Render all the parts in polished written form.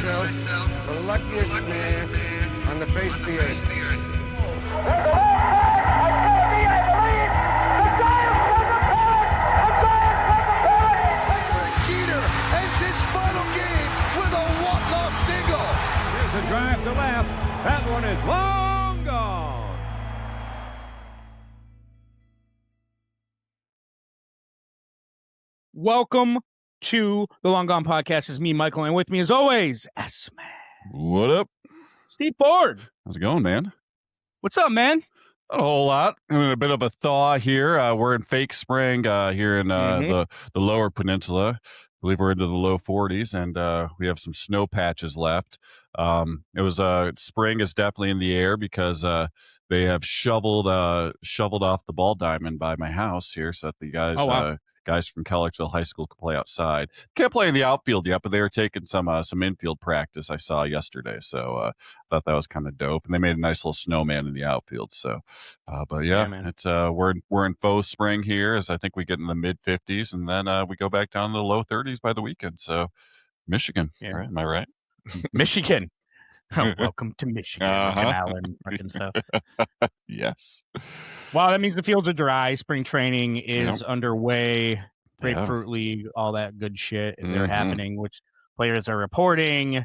myself the luckiest man on the face of the earth. Ends his final game with a walk-off single. Here's a drive to left. That one is long gone. Welcome to the Long Gone Podcast. It's me, Michael, and with me, as always, S-Man. What up? Steve Ford. How's it going, man? What's up, man? Not a whole lot. I mean, a bit of a thaw here. We're in fake spring here in the lower peninsula. I believe we're into the low 40s, and we have some snow patches left. Spring is definitely in the air because they have shoveled off the ball diamond by my house here, so that the guys from Collegeville High School can play outside. Can't play in the outfield yet, but they were taking some infield practice I saw yesterday, so I thought that was kind of dope. And they made a nice little snowman in the outfield. So, but yeah, it's we're in faux spring here, as I think we get in the mid 50s, and then we go back down to the low 30s by the weekend. So, Michigan, right? Am I right? Michigan. Welcome to Michigan. Allen, fucking stuff. Yes. Well, that means the fields are dry. Spring training is underway. Grapefruit League, all that good shit. They're happening, which players are reporting.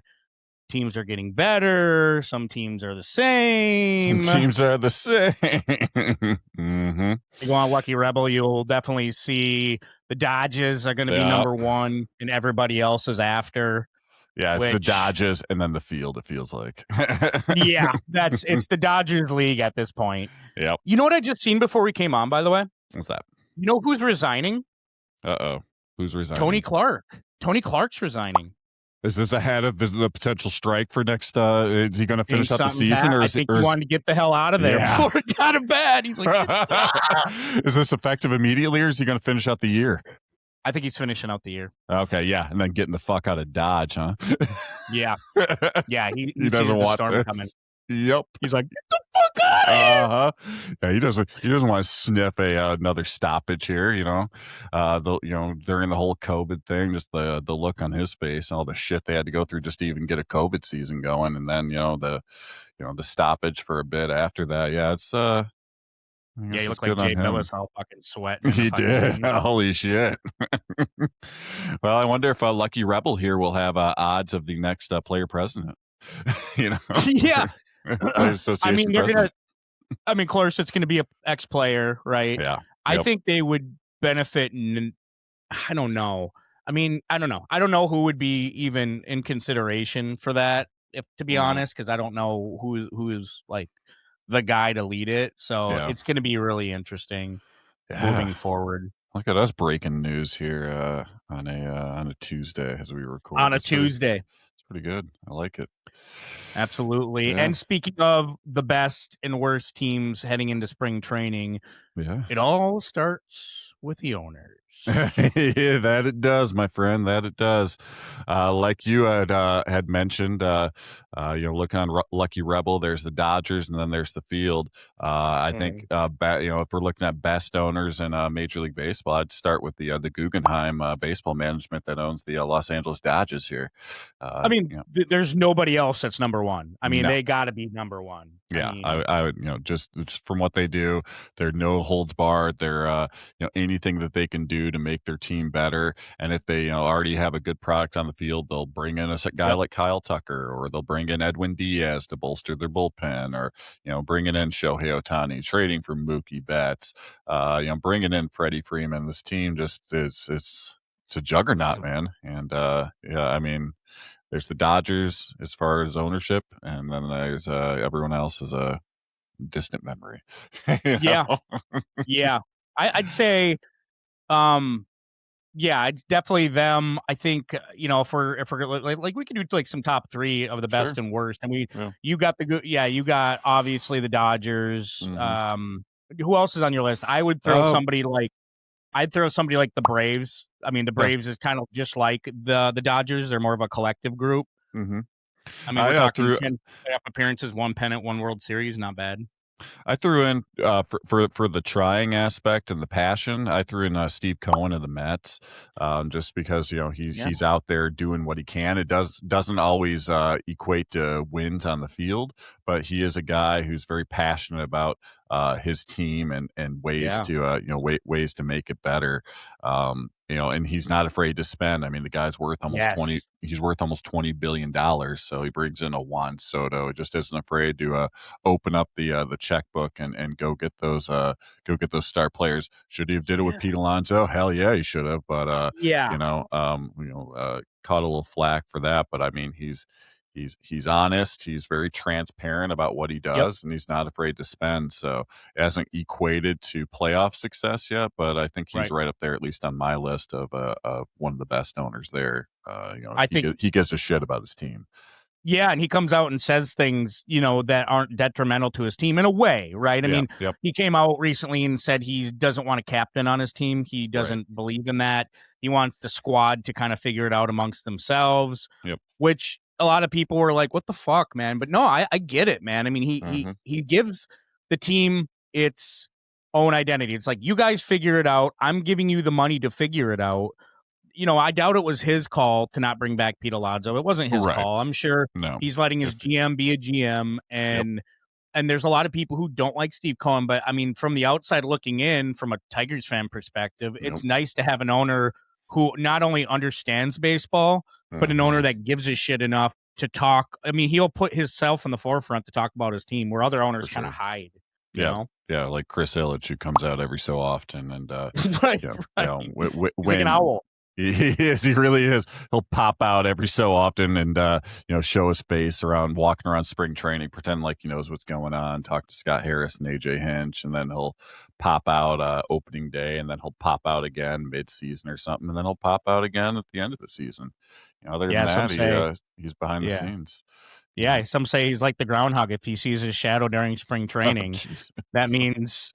Teams are getting better. Some teams are the same. You go on Lucky Rebel, you'll definitely see the Dodgers are going to be number one, and everybody else is after. Yeah, it's the Dodgers and then the field, it feels like. Yeah, it's the Dodgers league at this point. Yep. You know what I just seen before we came on, by the way? What's that? You know who's resigning? Uh-oh. Who's resigning? Tony Clark. Tony Clark's resigning. Is this ahead of the potential strike for next? Is he going to finish out the season? I think he wanted to get the hell out of there before it got bad. He's like, is this effective immediately, or is he going to finish out the year? I think he's finishing out the year. Okay, yeah, and then getting the fuck out of Dodge, huh? Yeah, he doesn't want the storm this. coming. Yep, he's like, get the fuck out of here. Yeah, he doesn't want to sniff another stoppage here. During the whole COVID thing, just the look on his face, and all the shit they had to go through just to even get a COVID season going, and then the stoppage for a bit after that. Yeah, it's Yeah, he looked like Jay Billis all fucking sweating. He did. Holy shit. Well, I wonder if Lucky Rebel here will have odds of the next player president. Yeah. I mean, they're going to, of course, it's going to be an ex-player, right? Yeah. I think they would benefit. I don't know. I mean, I don't know. I don't know who would be even in consideration for that, to be honest, because I don't know who is like the guy to lead it. So it's going to be really interesting moving forward. Look at us breaking news here on a Tuesday as we record. On a Tuesday. It's pretty good. I like it. Absolutely. Yeah. And speaking of the best and worst teams heading into spring training, it all starts with the owners. Yeah, that it does, my friend. That it does. Like you had mentioned, looking on Lucky Rebel, there's the Dodgers, and then there's the field. I think, if we're looking at best owners in Major League Baseball, I'd start with the Guggenheim baseball management that owns the Los Angeles Dodgers here. There's nobody else that's number one. I mean, they got to be number one. Yeah, I would, just from what they do, they're no holds barred. They're, anything that they can do to make their team better. And if they, already have a good product on the field, they'll bring in a guy like Kyle Tucker, or they'll bring in Edwin Diaz to bolster their bullpen, or, bringing in Shohei Ohtani, trading for Mookie Betts, bringing in Freddie Freeman. This team just it's a juggernaut, man. And, there's the Dodgers as far as ownership, and then there's everyone else is a distant memory. Yeah. I'd say, it's definitely them. I think if we're like we could do like some top three of the best and worst, and you got you got obviously the Dodgers. Who else is on your list? I would throw somebody like the Braves. I mean, the Braves is kind of just like the Dodgers. They're more of a collective group. Mm-hmm. I mean, we're talking 10 playoff appearances, 1 pennant, 1 World Series. Not bad. I threw in for the trying aspect and the passion. I threw in Steve Cohen of the Mets, just because he's out there doing what he can. It doesn't always equate to wins on the field, but he is a guy who's very passionate about his team and ways to ways to make it better. And he's not afraid to spend. I mean, the guy's worth almost 20. He's worth almost $20 billion. So he brings in a Juan Soto. Just isn't afraid to open up the checkbook and go get those star players. Should he have did it with Pete Alonso? Hell yeah, he should have. But caught a little flack for that. But I mean, he's honest. He's very transparent about what he does, and he's not afraid to spend. So it hasn't equated to playoff success yet, but I think he's right up there, at least on my list of one of the best owners there. I think he gives a shit about his team. Yeah, and he comes out and says things, that aren't detrimental to his team in a way, right? I mean, he came out recently and said he doesn't want a captain on his team. He doesn't believe in that. He wants the squad to kind of figure it out amongst themselves, which a lot of people were like, what the fuck, man? But no, I get it, man. I mean, he gives the team its own identity. It's like, you guys figure it out. I'm giving you the money to figure it out. I doubt it was his call to not bring back Pete Alonso. It wasn't his call. I'm sure he's letting his GM be a GM. And there's a lot of people who don't like Steve Cohen. But, I mean, from the outside looking in, from a Tigers fan perspective, it's nice to have an owner who not only understands baseball, but an owner that gives a shit enough to talk. I mean, he'll put himself in the forefront to talk about his team, where other owners kind of hide. You know? Yeah, like Chris Ilitch, who comes out every so often. And, right. He's like an owl. He is. He really is. He'll pop out every so often and show his face around walking around spring training, pretend like he knows what's going on. Talk to Scott Harris and AJ Hinch, and then he'll pop out opening day, and then he'll pop out again mid-season or something, and then he'll pop out again at the end of the season. Other than that, he's behind the scenes. Yeah, some say he's like the groundhog. If he sees his shadow during spring training, that means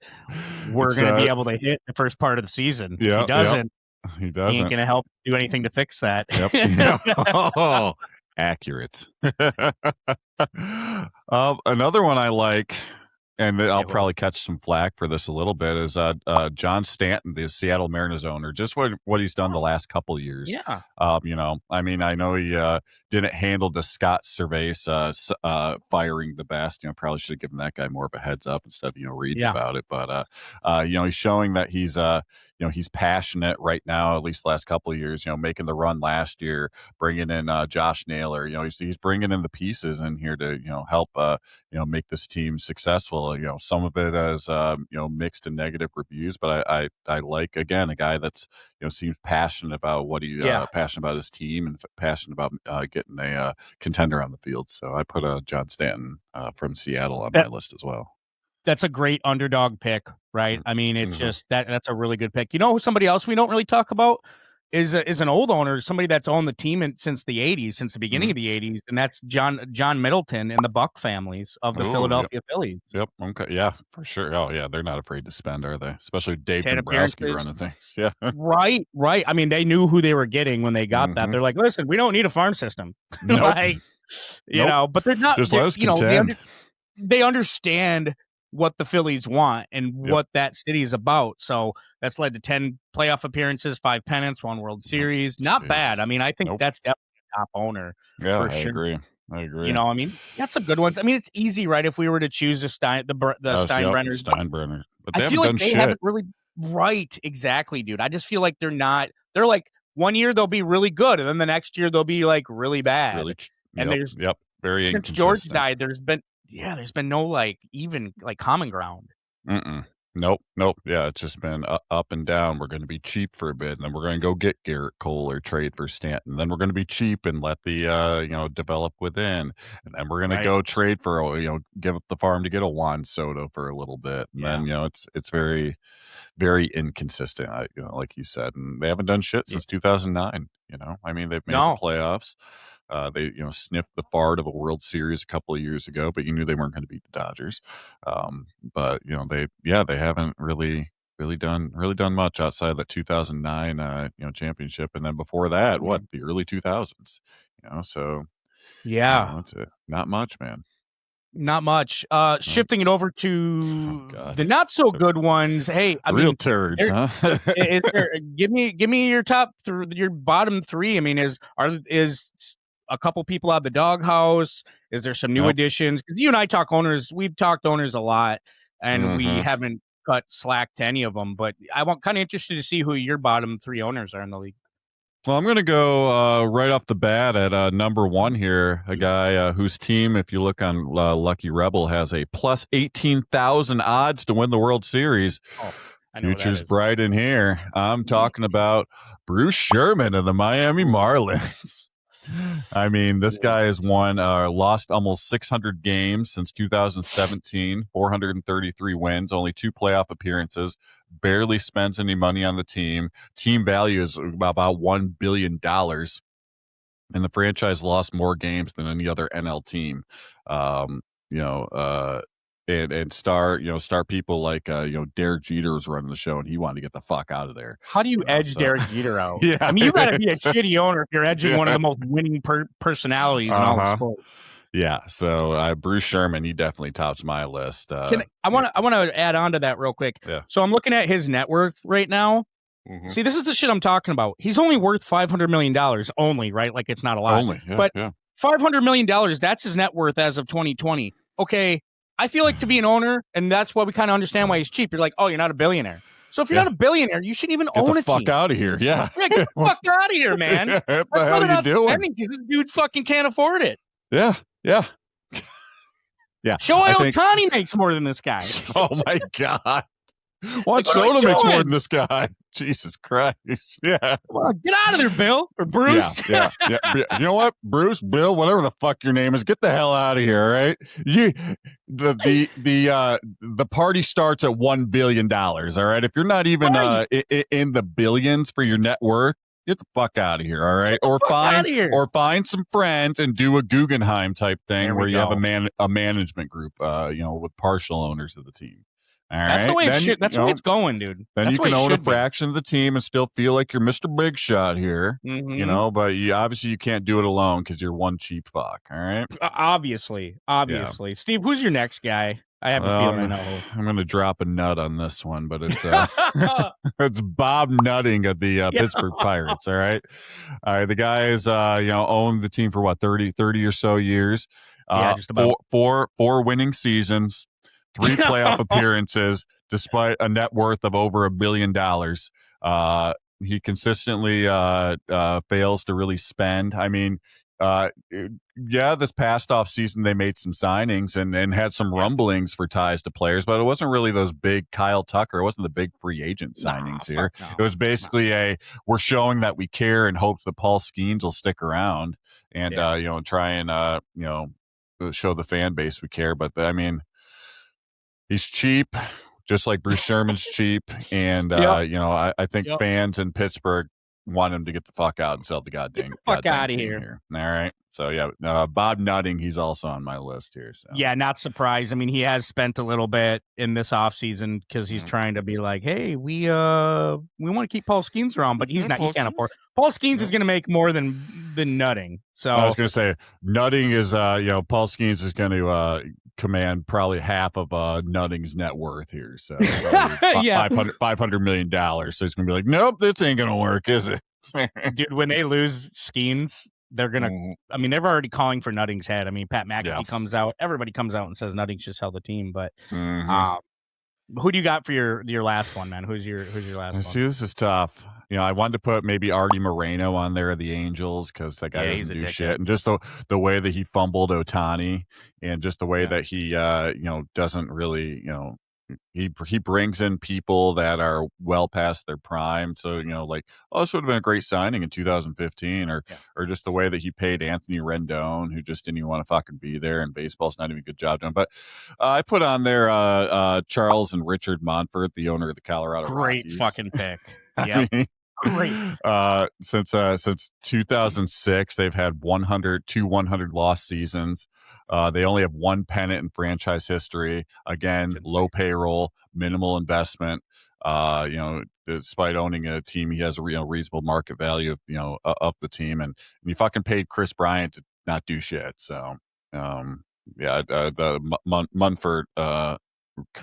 we're going to be able to hit the first part of the season. If he doesn't. He doesn't. He ain't going to help do anything to fix that. Oh, accurate. Another one I like, and I'll probably catch some flack for this a little bit, is John Stanton, the Seattle Mariners owner. Just what he's done the last couple of years. Yeah. I mean, I know he didn't handle the Scott Cervais firing the best. Probably should have given that guy more of a heads up instead of reading about it. But he's showing that he's passionate right now. At least the last couple of years, making the run last year, bringing in Josh Naylor. He's bringing in the pieces in here to help make this team successful. Some of it as mixed and negative reviews, but I like, again, a guy that's seems passionate about what he passionate about his team and passionate about getting a contender on the field. So I put John Stanton from Seattle on my list as well. That's a great underdog pick, right? I mean, it's just that's a really good pick. Somebody else we don't really talk about is an old owner, somebody that's owned the team since the 80s, since the beginning of the 80s, and that's John Middleton and the Buck families of the Philadelphia Phillies. Yep. Okay. Yeah, for sure. Oh, yeah. They're not afraid to spend, are they? Especially Dave Dombrowski running things. Yeah. Right. I mean, they knew who they were getting when they got that. They're like, listen, we don't need a farm system. Nope. But they're not. Just let us contend. They understand what the Phillies want and what that city is about. So that's led to 10 playoff appearances, 5 pennants, 1 World Series. Not bad. I mean, I think that's definitely a top owner. Yeah, for I sure. agree. I mean, that's some good ones. I mean, it's easy, right? If we were to choose the Steinbrenners. Steinbrenner. But I feel like they haven't really. Right. Exactly, dude. I just feel like they're like, one year they'll be really good, and then the next year they'll be like really bad. There's very since inconsistent. George died, there's been no even common ground. Nope. Yeah, it's just been up and down. We're going to be cheap for a bit, and then we're going to go get Garrett Cole or trade for Stanton. Then we're going to be cheap and let the develop within, and then we're going to go trade for give up the farm to get a Juan Soto for a little bit. And then it's very, very inconsistent. Like you said, and they haven't done shit since 2009. I mean, they've made the playoffs. They sniffed the fart of a World Series a couple of years ago, but you knew they weren't going to beat the Dodgers. But they haven't really done much outside of the 2009 championship, and then before that, the early 2000s. So yeah, not much, man. Not much. Shifting it over to the not so good ones. Hey, I real mean, turds, huh? Give me your your bottom three. I mean, is a couple people out of the doghouse? Is there some new additions? Because you and I talk owners. We've talked owners a lot, and we haven't cut slack to any of them. But I'm kind of interested to see who your bottom three owners are in the league. Well, I'm going to go right off the bat at number one here, a guy whose team, if you look on Lucky Rebel, has a plus 18,000 odds to win the World Series. Oh, Future's bright in here. I'm talking about Bruce Sherman of the Miami Marlins. I mean, this guy has lost almost 600 games since 2017, 433 wins, only 2 playoff appearances, barely spends any money on the team. Team value is about $1 billion. And the franchise lost more games than any other NL team. And star people like Derek Jeter was running the show, and he wanted to get the fuck out of there. How do you edge Derek Jeter out? Yeah, I mean, you got to be a shitty owner if you're edging one of the most winning personalities in all the sport. Yeah, so Bruce Sherman, he definitely tops my list. I want to add on to that real quick. Yeah. So I'm looking at his net worth right now. Mm-hmm. See, this is the shit I'm talking about. He's only worth $500 million only, right? Like, it's not a lot. Only, yeah, but yeah. $500 million, that's his net worth as of 2020. Okay. I feel like to be an owner, and that's why we kind of understand why he's cheap. You're like, oh, you're not a billionaire. So if you're not a billionaire, you shouldn't even own a team. Get the fuck out of here. Yeah. Get the fuck out of here, man. What the hell are you doing? Because this dude fucking can't afford it. Yeah. Yeah. Yeah. Shohei Ohtani makes more than this guy. Oh, my God. Juan Soto makes more than this guy. Jesus Christ. Yeah. Come on, get out of there, Bill. Or Bruce. Yeah. You know what? Bruce, Bill, whatever the fuck your name is, get the hell out of here, all right? The party starts at $1 billion, all right? If you're not even in the billions for your net worth, get the fuck out of here, all right? Or find some friends and do a Guggenheim type thing where you have a management group, with partial owners of the team. All that's right. The way it should. That's the way it's going, dude. Then that's you can own a fraction of the team and still feel like you're Mr. Big Shot here, but obviously you can't do it alone because you're one cheap fuck. All right. Obviously. Yeah. Steve, who's your next guy? I have a feeling I know. I'm going to drop a nut on this one, but it's it's Bob Nutting of the Pittsburgh Pirates. All right. The guy is owned the team for what 30 or so years. Just about four winning seasons. 3 playoff appearances, despite a net worth of over $1 billion. He consistently fails to really spend. I mean, this past off season they made some signings and had some rumblings for ties to players, but it wasn't really those big Kyle Tucker. It wasn't the big free agent signings here. No. It was basically we're showing that we care and hope that Paul Skeens will stick around and try and show the fan base we care. But I mean. He's cheap, just like Bruce Sherman's cheap, and I think fans in Pittsburgh want him to get the fuck out and sell the goddamn out of here. All right, so Bob Nutting, he's also on my list here. So yeah, not surprised. I mean, he has spent a little bit in this offseason because he's trying to be like, hey, we want to keep Paul Skeens around, but he's not. He can't afford. Paul Skeens is going to make more than Nutting. So I was going to say Nutting is Paul Skeens is going to command probably half of Nutting's net worth here, so $500 million. So he's gonna be like, nope, this ain't gonna work, is it? Dude, when they lose Skeens, they're gonna. I mean, they're already calling for Nutting's head. I mean, Pat McAfee comes out, everybody comes out and says Nutting should sell the team. But who do you got for your last one, man? Who's your last one? See, this is tough. I wanted to put maybe Artie Moreno on there of the Angels because that guy doesn't do shit. And just the way that he fumbled Ohtani and just the way that he, doesn't really, he brings in people that are well past their prime. So, this would have been a great signing in 2015 or just the way that he paid Anthony Rendon, who just didn't even want to fucking be there. And baseball's not even a good job done. But I put on there Charles and Richard Monfort, the owner of the Colorado Rockies. Fucking pick. Yeah. Great. Since 2006, they've had 100 lost seasons. They only have 1 pennant in franchise history. Again, low payroll, minimal investment. Despite owning a team, he has a reasonable market value of the team, and you fucking paid Chris Bryant to not do shit. So, Yeah, Munford,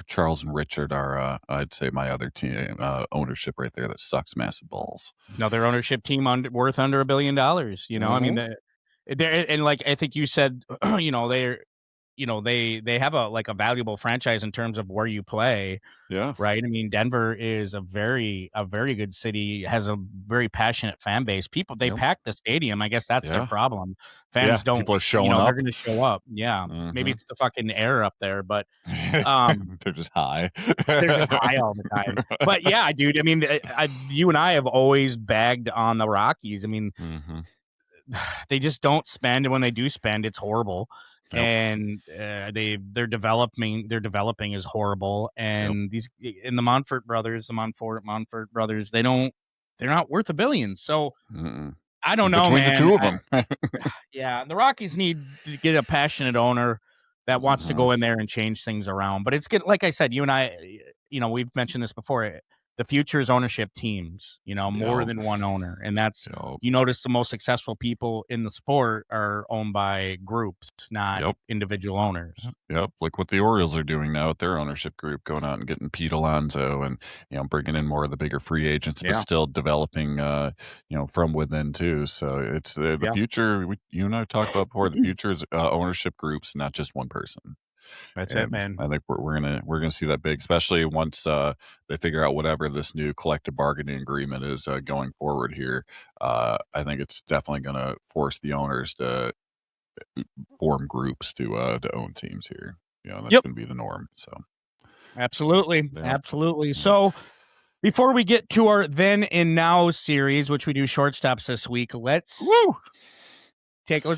Charles and Richard are, I'd say, my other team ownership right there that sucks massive balls. Another ownership team worth under $1 billion. I mean, they're and like I think you said, they have a valuable franchise in terms of where you play. Yeah. Right. I mean, Denver is a very good city, has a very passionate fan base. People, they pack the stadium. I guess that's their problem. Fans don't, people are showing up. They're going to show up. Yeah. Maybe it's the fucking air up there, but they're just high. They're just high all the time. But yeah, dude, I mean, you and I have always bagged on the Rockies. I mean, they just don't spend, and when they do spend, it's horrible. Yep. And they're developing is horrible. And the Monfort brothers, they're not worth $1 billion. So I don't know, between man. The two of them. Yeah, the Rockies need to get a passionate owner that wants to go in there and change things around. But it's good. Like I said, you and I, we've mentioned this before. The future is ownership teams, more than one owner. And that's, you notice the most successful people in the sport are owned by groups, not individual owners. Yep. Like what the Orioles are doing now with their ownership group, going out and getting Pete Alonso and, bringing in more of the bigger free agents, but still developing, from within too. So it's the future. You and I talked about before, the future is ownership groups, not just one person. That's it, man. I think we're gonna see that big, especially once they figure out whatever this new collective bargaining agreement is going forward here. I think it's definitely gonna force the owners to form groups to own teams here. That's gonna be the norm. So absolutely. So before we get to our then and now series, which we do shortstops this week, let's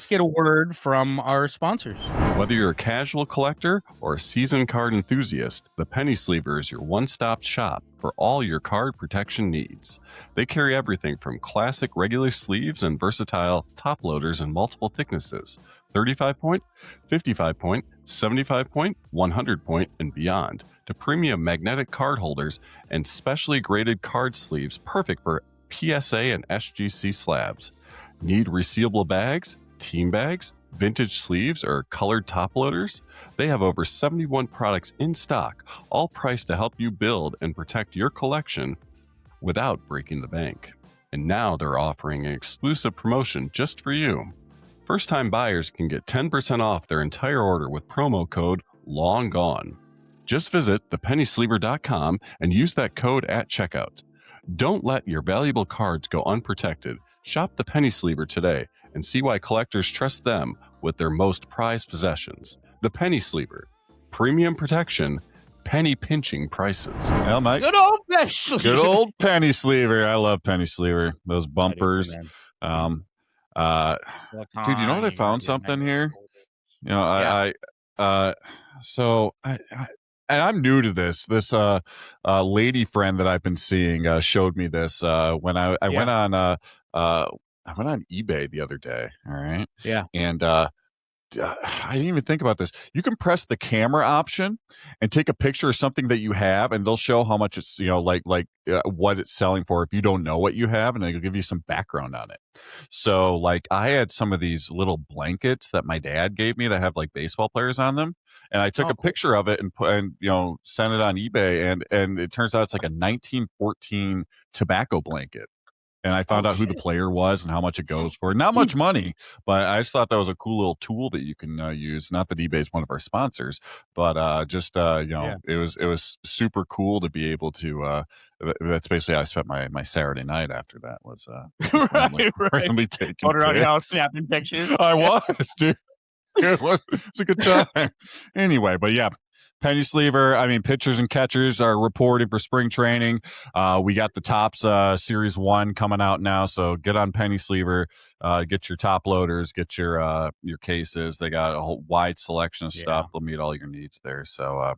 get a word from our sponsors. Whether you're a casual collector or a season card enthusiast, the Penny Sleever is your one-stop shop for all your card protection needs. They carry everything from classic regular sleeves and versatile top loaders in multiple thicknesses, 35-point, 55-point, 75-point, 100-point, and beyond, to premium magnetic card holders and specially graded card sleeves perfect for PSA and SGC slabs. Need resealable bags, team bags, vintage sleeves, or colored top loaders? They have over 71 products in stock, all priced to help you build and protect your collection without breaking the bank. And now they're offering an exclusive promotion just for you. First-time buyers can get 10% off their entire order with promo code LONGGONE. Just visit thepennysleever.com and use that code at checkout. Don't let your valuable cards go unprotected. Shop the Penny Sleever today and see why collectors trust them with their most prized possessions. The Penny Sleever. Premium protection, penny pinching prices. Well, Mike. Good old Penny Sleever. Good old Penny Sleever. I love Penny Sleever. Those bumpers. Dude, you know what? I found something here. And I'm new to this. This lady friend that I've been seeing showed me this when I went on eBay the other day. All right. Yeah. And I didn't even think about this. You can press the camera option and take a picture of something that you have, and they'll show how much it's, what it's selling for if you don't know what you have, and they'll give you some background on it. So, like, I had some of these little blankets that my dad gave me that have, like, baseball players on them, and I took a picture of it and sent it on eBay, and it turns out it's like a 1914 tobacco blanket. And I found out who the player was and how much it goes for. Not much money, but I just thought that was a cool little tool that you can use. Not that eBay is one of our sponsors, but it was super cool to be able to. That's basically how I spent my Saturday night after that. Was randomly taking around your house, snapping pictures. I was, dude. It was a good time. Anyway, but yeah. Penny Sleever, pitchers and catchers are reporting for spring training. We got the Tops Series 1 coming out now, so get on Penny Sleever. Get your top loaders, get your cases. They got a whole wide selection of stuff. They'll meet all your needs there. So,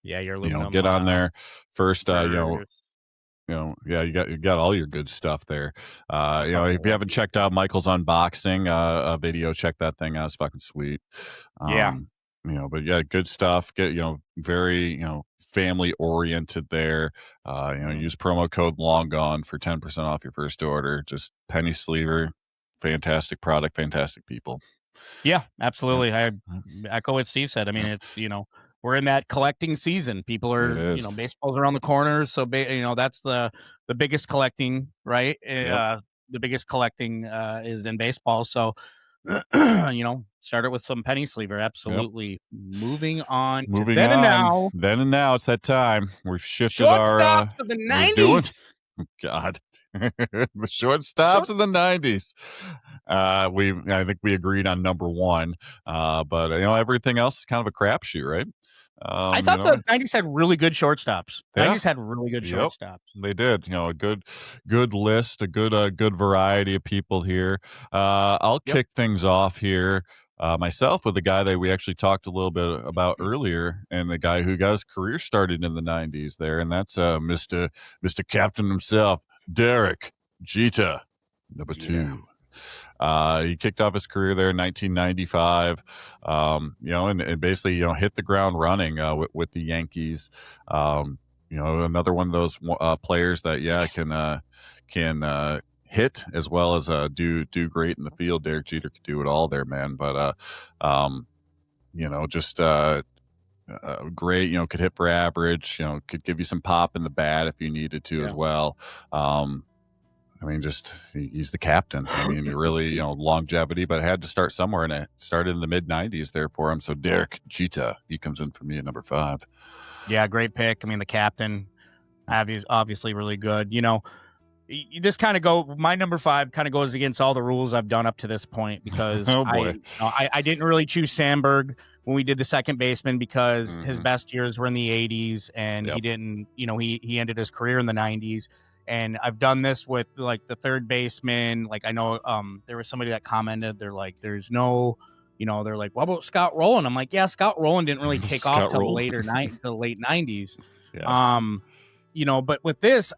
your aluminum, get on there first. You got all your good stuff there. If you haven't checked out Michael's unboxing video, check that thing out. It's fucking sweet. But yeah, good stuff. Get, very, family oriented there. Use promo code LONGGONE for 10% off your first order. Just Penny Sleever. Fantastic product, fantastic people. Yeah, absolutely. I echo what Steve said. I mean, it's, we're in that collecting season. People are, baseball's around the corner. So, that's the biggest collecting, right? The biggest collecting is in baseball. So, started with some penny sleever. Absolutely. Yep. Moving on to then and now. Then and now, it's that time. We've shifted shortstops of the 90s. God, the shortstops of the 90s. I think we agreed on number one, but everything else is kind of a crapshoot, right? I thought the 90s had really good shortstops. The 90s had really good shortstops. They did. A good list, a good variety of people here. I'll kick things off here. Myself with the guy that we actually talked a little bit about earlier, and the guy who got his career started in the 90s there, and that's Mr. Captain himself, Derek Jeter, number 2. He kicked off his career there in 1995, and basically, hit the ground running with the Yankees. Another one of those players that can hit as well as do great in the field. Derek Jeter could do it all there, man. But great. Could hit for average. Could give you some pop in the bat if you needed to as well. He's the captain. Really, longevity, but had to start somewhere, and it started in the mid 90s there for him. So Derek Jeter, he comes in for me at number 5. Yeah, great pick. The captain, obviously really good. This my number 5 kind of goes against all the rules I've done up to this point because I didn't really choose Sandberg when we did the second baseman because his best years were in the 80s, and he didn't, he ended his career in the 90s. And I've done this with like the third baseman. Like I know there was somebody that commented, they're like, there's no, they're like, what about Scott Rowland? I'm like, yeah, Scott Rowland didn't really take off till the late 90s. Yeah. But with this,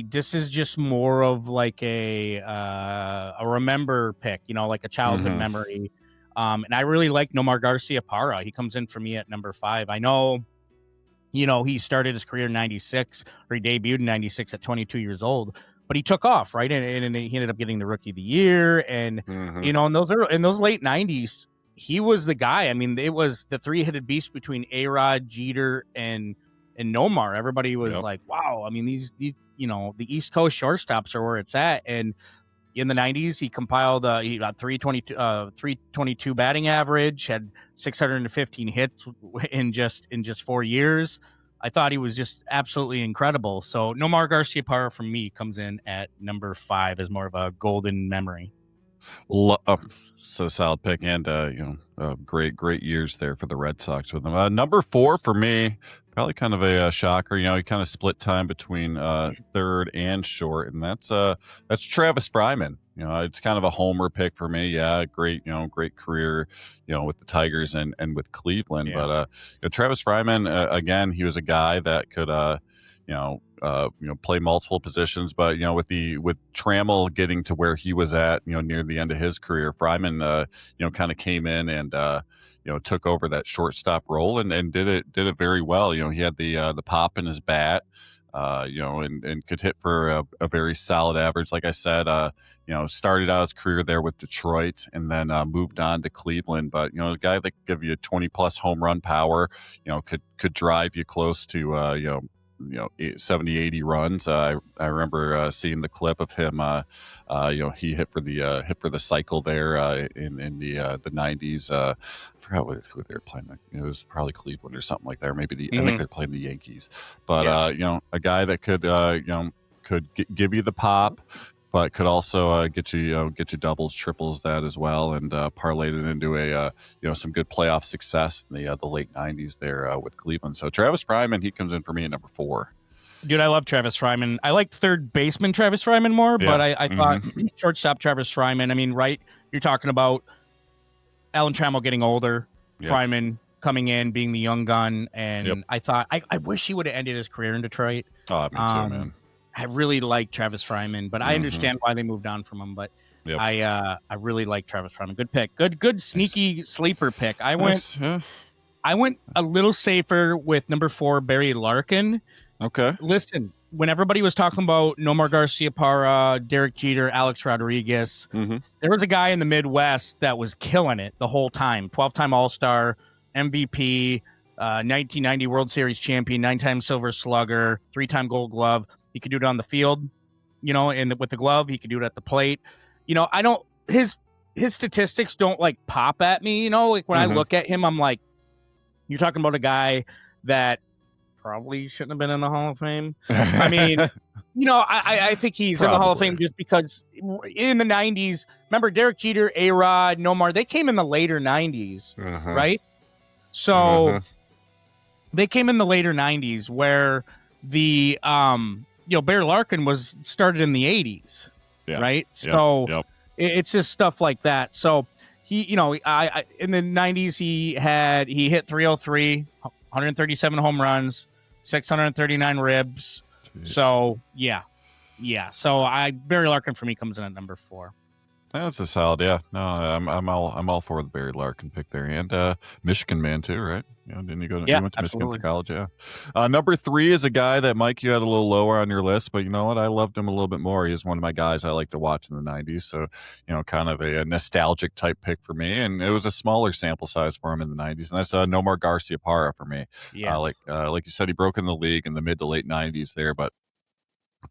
this is just more of like a remember pick, like a childhood memory. And I really like Nomar Garciaparra. He comes in for me at number 5. I know, he started his career in 96, or he debuted in 96 at 22 years old, but he took off, right? And he ended up getting the Rookie of the Year. And, in those late 90s, he was the guy. It was the three-headed beast between A-Rod, Jeter, and Nomar. Everybody was like, wow. These the East Coast shortstops are where it's at. And in the 90s, he compiled he got 322 batting average, had 615 hits in just 4 years. I thought he was just absolutely incredible. So Nomar Garciaparra from me comes in at number 5 as more of a golden memory. So solid pick, and great years there for the Red Sox with him. Number 4 for me, probably kind of a shocker. He kind of split time between third and short, and that's Travis Fryman. It's kind of a homer pick for me. Yeah, great career, with the Tigers and with Cleveland. Yeah. But Travis Fryman, again, he was a guy that could play multiple positions, but with Trammell getting to where he was at, near the end of his career, Fryman, kind of came in and took over that shortstop role and did it very well. He had the pop in his bat, and could hit for a very solid average. Like I said, started out his career there with Detroit and then moved on to Cleveland. But a guy that could give you 20+ home run power, could drive you close to 70, 80 runs. I remember seeing the clip of him. He hit for the cycle there in the 90s. I forgot who they were playing. It was probably Cleveland or something like that. Or maybe I think they're playing the Yankees. But a guy that could give you the pop, but could also get you doubles, triples that as well, and parlayed it into a some good playoff success in the late 90s there with Cleveland. So Travis Fryman, he comes in for me at number 4. Dude, I love Travis Fryman. I like third baseman Travis Fryman more, but I thought shortstop Travis Fryman. Right? You're talking about Alan Trammell getting older, Fryman coming in, being the young gun, and I thought I wish he would have ended his career in Detroit. Oh, me too, man. I really like Travis Fryman, but I understand why they moved on from him. But I really like Travis Fryman. Good pick. Good sneaky sleeper pick. I went a little safer with number 4, Barry Larkin. Okay. Listen, when everybody was talking about Nomar Garciaparra, Derek Jeter, Alex Rodriguez, there was a guy in the Midwest that was killing it the whole time. 12-time All-Star, MVP, 1990 World Series champion, 9-time Silver Slugger, 3-time Gold Glove. He could do it on the field, and with the glove. He could do it at the plate. I don't. His statistics don't like pop at me. Like when I look at him, I'm like, you're talking about a guy that probably shouldn't have been in the Hall of Fame. I mean, I think he's in the Hall of Fame just because in the 90s, remember Derek Jeter, A-Rod, Nomar, they came in the later 90s, right? So they came in the later 90s where the, Barry Larkin was started in the 80s, right? So it's just stuff like that. So he, in the 90s, he hit 303, 137 home runs, 639 ribs. Jeez. So yeah. So Barry Larkin for me comes in at number 4. That's a solid. Yeah, no, I'm all for the Barry Larkin pick there, and Michigan man too, right? Didn't you go? You went to Michigan for college, yeah. Number 3 is a guy that Mike, you had a little lower on your list, but you know what? I loved him a little bit more. He was one of my guys I like to watch in the '90s, so kind of a nostalgic type pick for me, and it was a smaller sample size for him in the '90s, and that's Nomar Garciaparra for me. Yes. Like you said, he broke in the league in the mid to late '90s there, but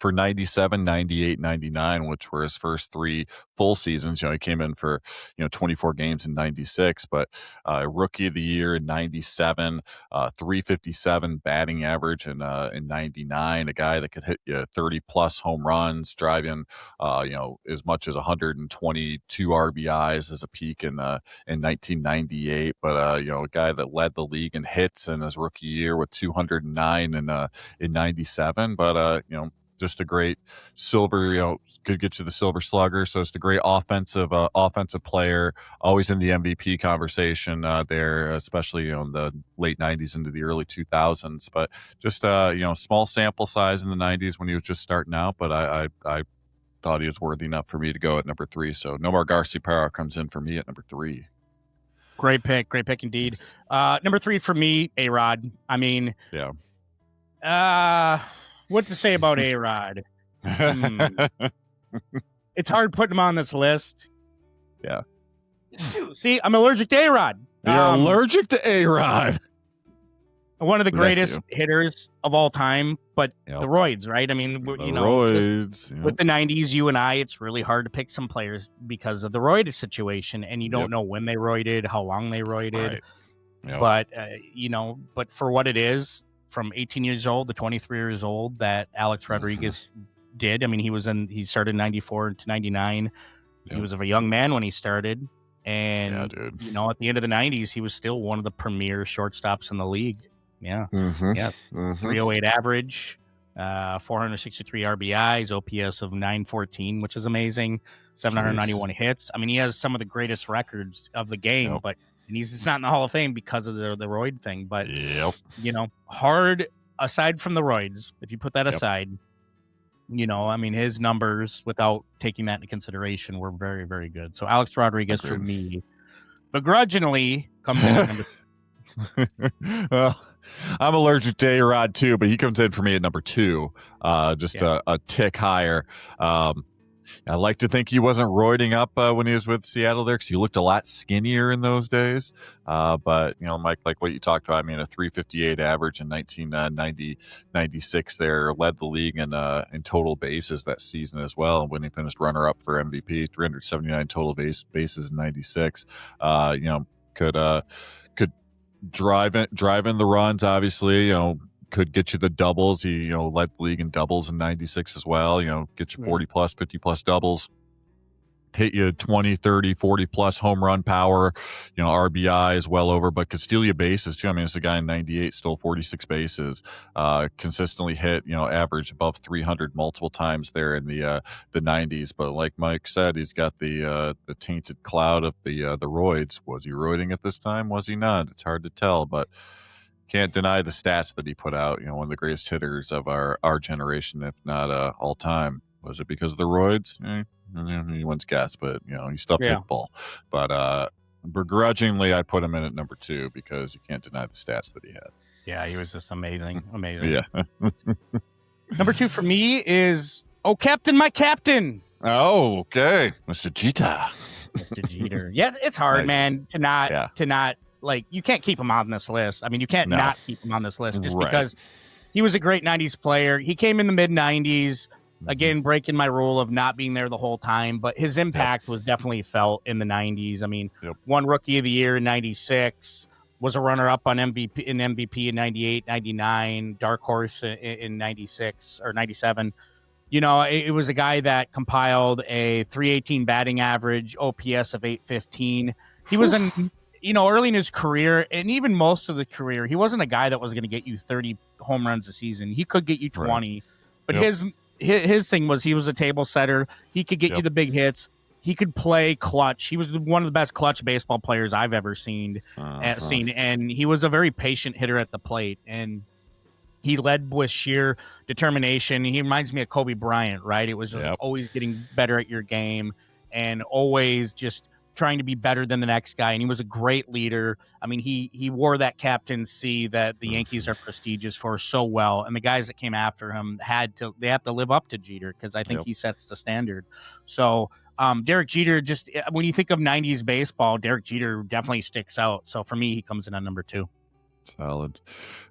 for 97, 98, 99, which were his first 3 full seasons. He came in for, 24 games in 96, but rookie of the year in 97, 357 batting average in 99, a guy that could hit you 30 plus home runs, drive in, as much as 122 RBIs as a peak in 1998. But, a guy that led the league in hits in his rookie year with 209 in 97. But, just a great silver, could get you the Silver Slugger. So it's a great offensive player, always in the MVP conversation there, especially in the late 90s into the early 2000s. But just small sample size in the 90s when he was just starting out. But I thought he was worthy enough for me to go at number 3. So Nomar Garciaparra comes in for me at number 3. Great pick indeed. Number 3 for me, A-Rod. I mean, what to say about A-Rod? It's hard putting him on this list. Yeah. See, I'm allergic to A-Rod. You're allergic to A-Rod. One of the greatest hitters of all time, but the roids, right? I mean, roids. With the 90s, you and I, it's really hard to pick some players because of the roid situation, and you don't know when they roided, how long they roided. Right. But, but for what it is, from 18 years old to 23 years old that Alex Rodriguez did. I mean, he started in 94 to 99. He was a young man when he started. And, at the end of the 90s, he was still one of the premier shortstops in the league. Yeah. 308 average, 463 RBIs, OPS of 914, which is amazing. 791 hits. I mean, he has some of the greatest records of the game, but and he's just not in the Hall of Fame because of the roid thing. But, hard, aside from the roids, if you put that aside, I mean, his numbers, without taking that into consideration, were very, very good. So Alex Rodriguez, for me, begrudgingly, comes in at number Well, I'm allergic to A-Rod too, but he comes in for me at number 2, just a tick higher. I like to think he wasn't roiding up when he was with Seattle there because he looked a lot skinnier in those days. But, Mike, like what you talked about, I mean, a 358 average in 1996 there led the league in total bases that season as well. When he finished runner-up for MVP, 379 total bases in 96. Could drive in the runs, obviously, could get you the doubles. He, led the league in doubles in 96 as well, get you 40 plus, 50 plus doubles, hit you 20, 30, 40 plus home run power, RBI is well over, but could steal you bases too. I mean, it's a guy in 98 stole 46 bases, consistently hit, average above 300 multiple times there in the 90s. But like Mike said, he's got the tainted cloud of the roids. Was he roiding at this time? Was he not? It's hard to tell, but can't deny the stats that he put out. One of the greatest hitters of our generation, if not all time. Was it because of the roids? Anyone's guess, but he still played the ball. But begrudgingly, I put him in at number 2 because you can't deny the stats that he had. Yeah, he was just amazing. Yeah. Number 2 for me is Captain, my captain. Oh, okay, Mr. Jeter. Mr. Jeter. Yeah, it's hard, man, to not like, you can't keep him on this list. I mean, you can't not keep him on this list just because he was a great 90s player. He came in the mid 90s, again, breaking my rule of not being there the whole time, but his impact was definitely felt in the 90s. I mean, won Rookie of the Year in 96, was a runner-up on MVP in 98, 99, dark horse in 96 or 97. You know, it was a guy that compiled a 318 batting average, OPS of 815. He was early in his career, and even most of the career, he wasn't a guy that was going to get you 30 home runs a season. He could get you 20, but his thing was he was a table setter. He could get you the big hits. He could play clutch. He was one of the best clutch baseball players I've ever seen, and he was a very patient hitter at the plate, and he led with sheer determination. He reminds me of Kobe Bryant, right? It was just always getting better at your game and always just trying to be better than the next guy. And he was a great leader. I mean, he wore that captaincy that the Yankees are prestigious for so well. And the guys that came after him have to live up to Jeter, because I think he sets the standard. So Derek Jeter, just when you think of 90s baseball, Derek Jeter definitely sticks out. So for me, he comes in on number 2. Solid.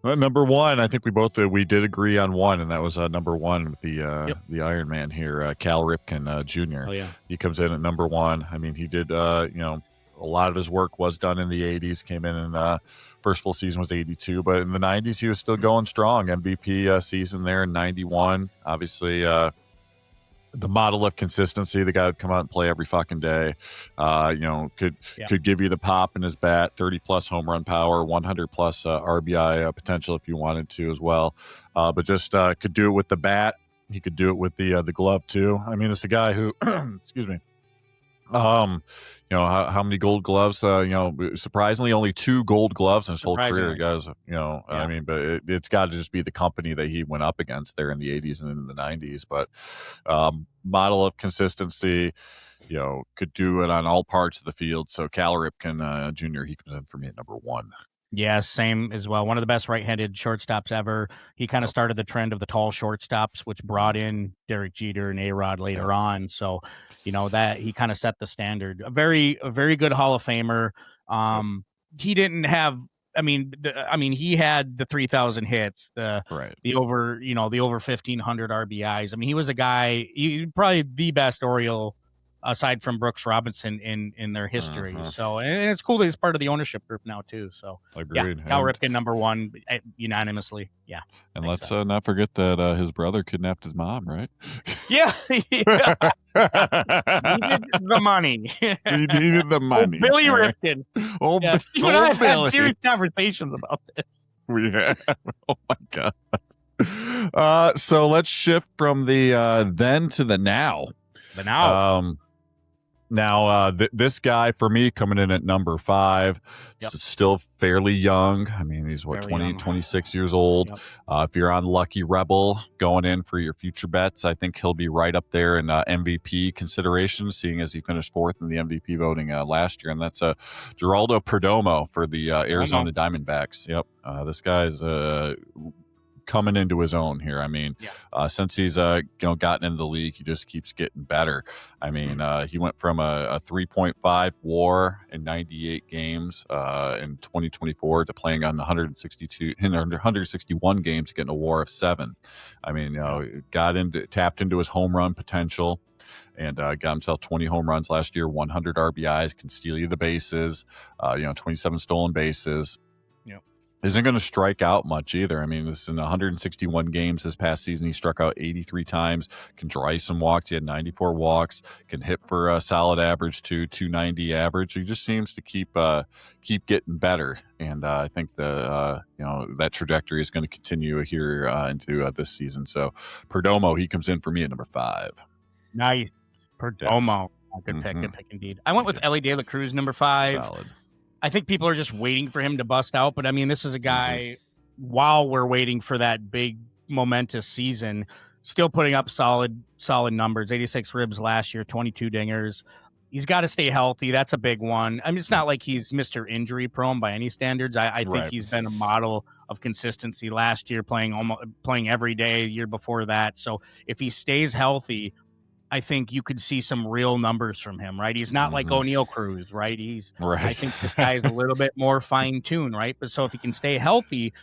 Well, number 1, I think we did agree on one, and that was number 1 with the Iron Man here, Cal Ripken Jr. Oh, yeah. He comes in at number 1. I mean, he did a lot of his work was done in the 80s. Came in and first full season was 82, but in the 90s he was still going strong. MVP season there in 91. Obviously, the model of consistency. The guy would come out and play every fucking day. Could give you the pop in his bat, 30-plus home run power, 100-plus RBI potential if you wanted to as well. But just could do it with the bat. He could do it with the glove too. I mean, it's a guy who, excuse me. How many Gold Gloves? Surprisingly, only 2 Gold Gloves in his whole career, guys. I mean, but it's got to just be the company that he went up against there in the 80s and in the 90s. But model of consistency, could do it on all parts of the field. So Cal Ripken Jr., he comes in for me at number 1. Yeah, same as well. One of the best right-handed shortstops ever. He kind of started the trend of the tall shortstops, which brought in Derek Jeter and A-Rod later on. So, that he kind of set the standard. A very good Hall of Famer. He didn't have. He had the 3,000 hits, the over 1,500 RBIs. I mean, he was a guy. Probably the best Oriole, aside from Brooks Robinson in their history. So, and it's cool that he's part of the ownership group now too. So, agreed. Cal Ripken number 1 unanimously. Yeah, and let's not forget that his brother kidnapped his mom, right? Yeah, he needed the money. He needed the money. Billy Ripken. Steve and I have Billy. had serious conversations about this. We have. Oh my god. So let's shift from the then to the now. The now. This guy for me coming in at number 5, still fairly young. I mean, he's 26 years old. Yep. If you're on Lucky Rebel going in for your future bets, I think he'll be right up there in MVP consideration, seeing as he finished 4th in the MVP voting last year. And that's Geraldo Perdomo for the Arizona Diamondbacks. Yep. This guy's coming into his own here. I mean, since he's gotten into the league, he just keeps getting better. I mean, he went from a 3.5 WAR in 98 games in 2024 to playing on 161 games, getting a WAR of 7. I mean, tapped into his home run potential. And got himself 20 home runs last year, 100 RBIs, can steal you the bases, 27 stolen bases. Isn't going to strike out much either. I mean, this is in 161 games this past season. He struck out 83 times, can draw you some walks. He had 94 walks, can hit for a solid average to 290 average. He just seems to keep getting better. And I think that trajectory is going to continue here into this season. So Perdomo, he comes in for me at number 5. Nice. Perdomo. Good pick indeed. I went with Ellie De La Cruz, number 5. Solid. I think people are just waiting for him to bust out. But, I mean, this is a guy, while we're waiting for that big momentous season, still putting up solid numbers. 86 ribs last year, 22 dingers. He's got to stay healthy. That's a big one. I mean, it's not like he's Mr. Injury prone by any standards. I think he's been a model of consistency last year, playing every day, year before that. So if he stays healthy, I think you could see some real numbers from him, right? He's not like O'Neal Cruz, right? I think this guy's a little bit more fine-tuned, right? But so if he can stay healthy,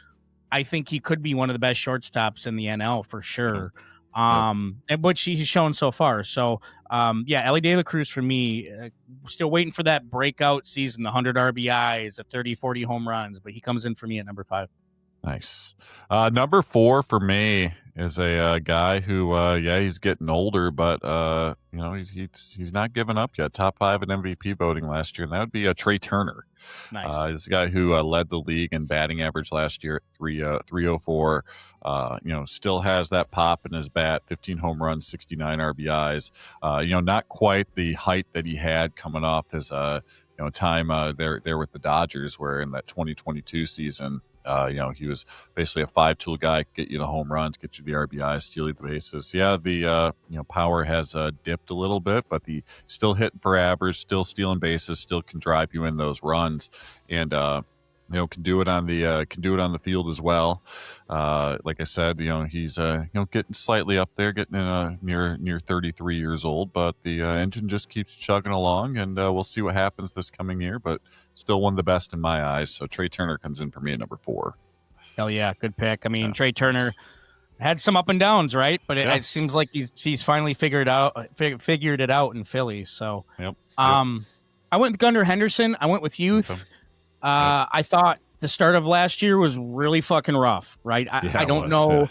I think he could be one of the best shortstops in the NL for sure. Which he's shown so far. So, Ellie De La Cruz for me, still waiting for that breakout season, the 100 RBIs, the 30, 40 home runs, but he comes in for me at number 5. Nice. Number 4 for me is a guy who, he's getting older, but he's not giving up yet. Top 5 in MVP voting last year, and that would be Trey Turner. Nice. He's a guy who led the league in batting average last year at 304. Still has that pop in his bat. 15 home runs, 69 RBIs. Not quite the height that he had coming off his time there with the Dodgers, where in that 2022 season. He was basically a 5-tool guy, get you the home runs, get you the RBIs, steal you the bases. Yeah, the power has dipped a little bit, but the still hitting for average, still stealing bases, still can drive you in those runs, and can do it on the field as well. Like I said, he's getting slightly up there, getting near 33 years old, but the engine just keeps chugging along, and we'll see what happens this coming year. But still one of the best in my eyes. So Trey Turner comes in for me at number 4. Hell yeah, good pick. I mean, Trey Turner had some up and downs, right? But it seems like he's finally figured it out in Philly. So, I went with Gunnar Henderson. I went with youth. I thought the start of last year was really fucking rough, right? I don't know.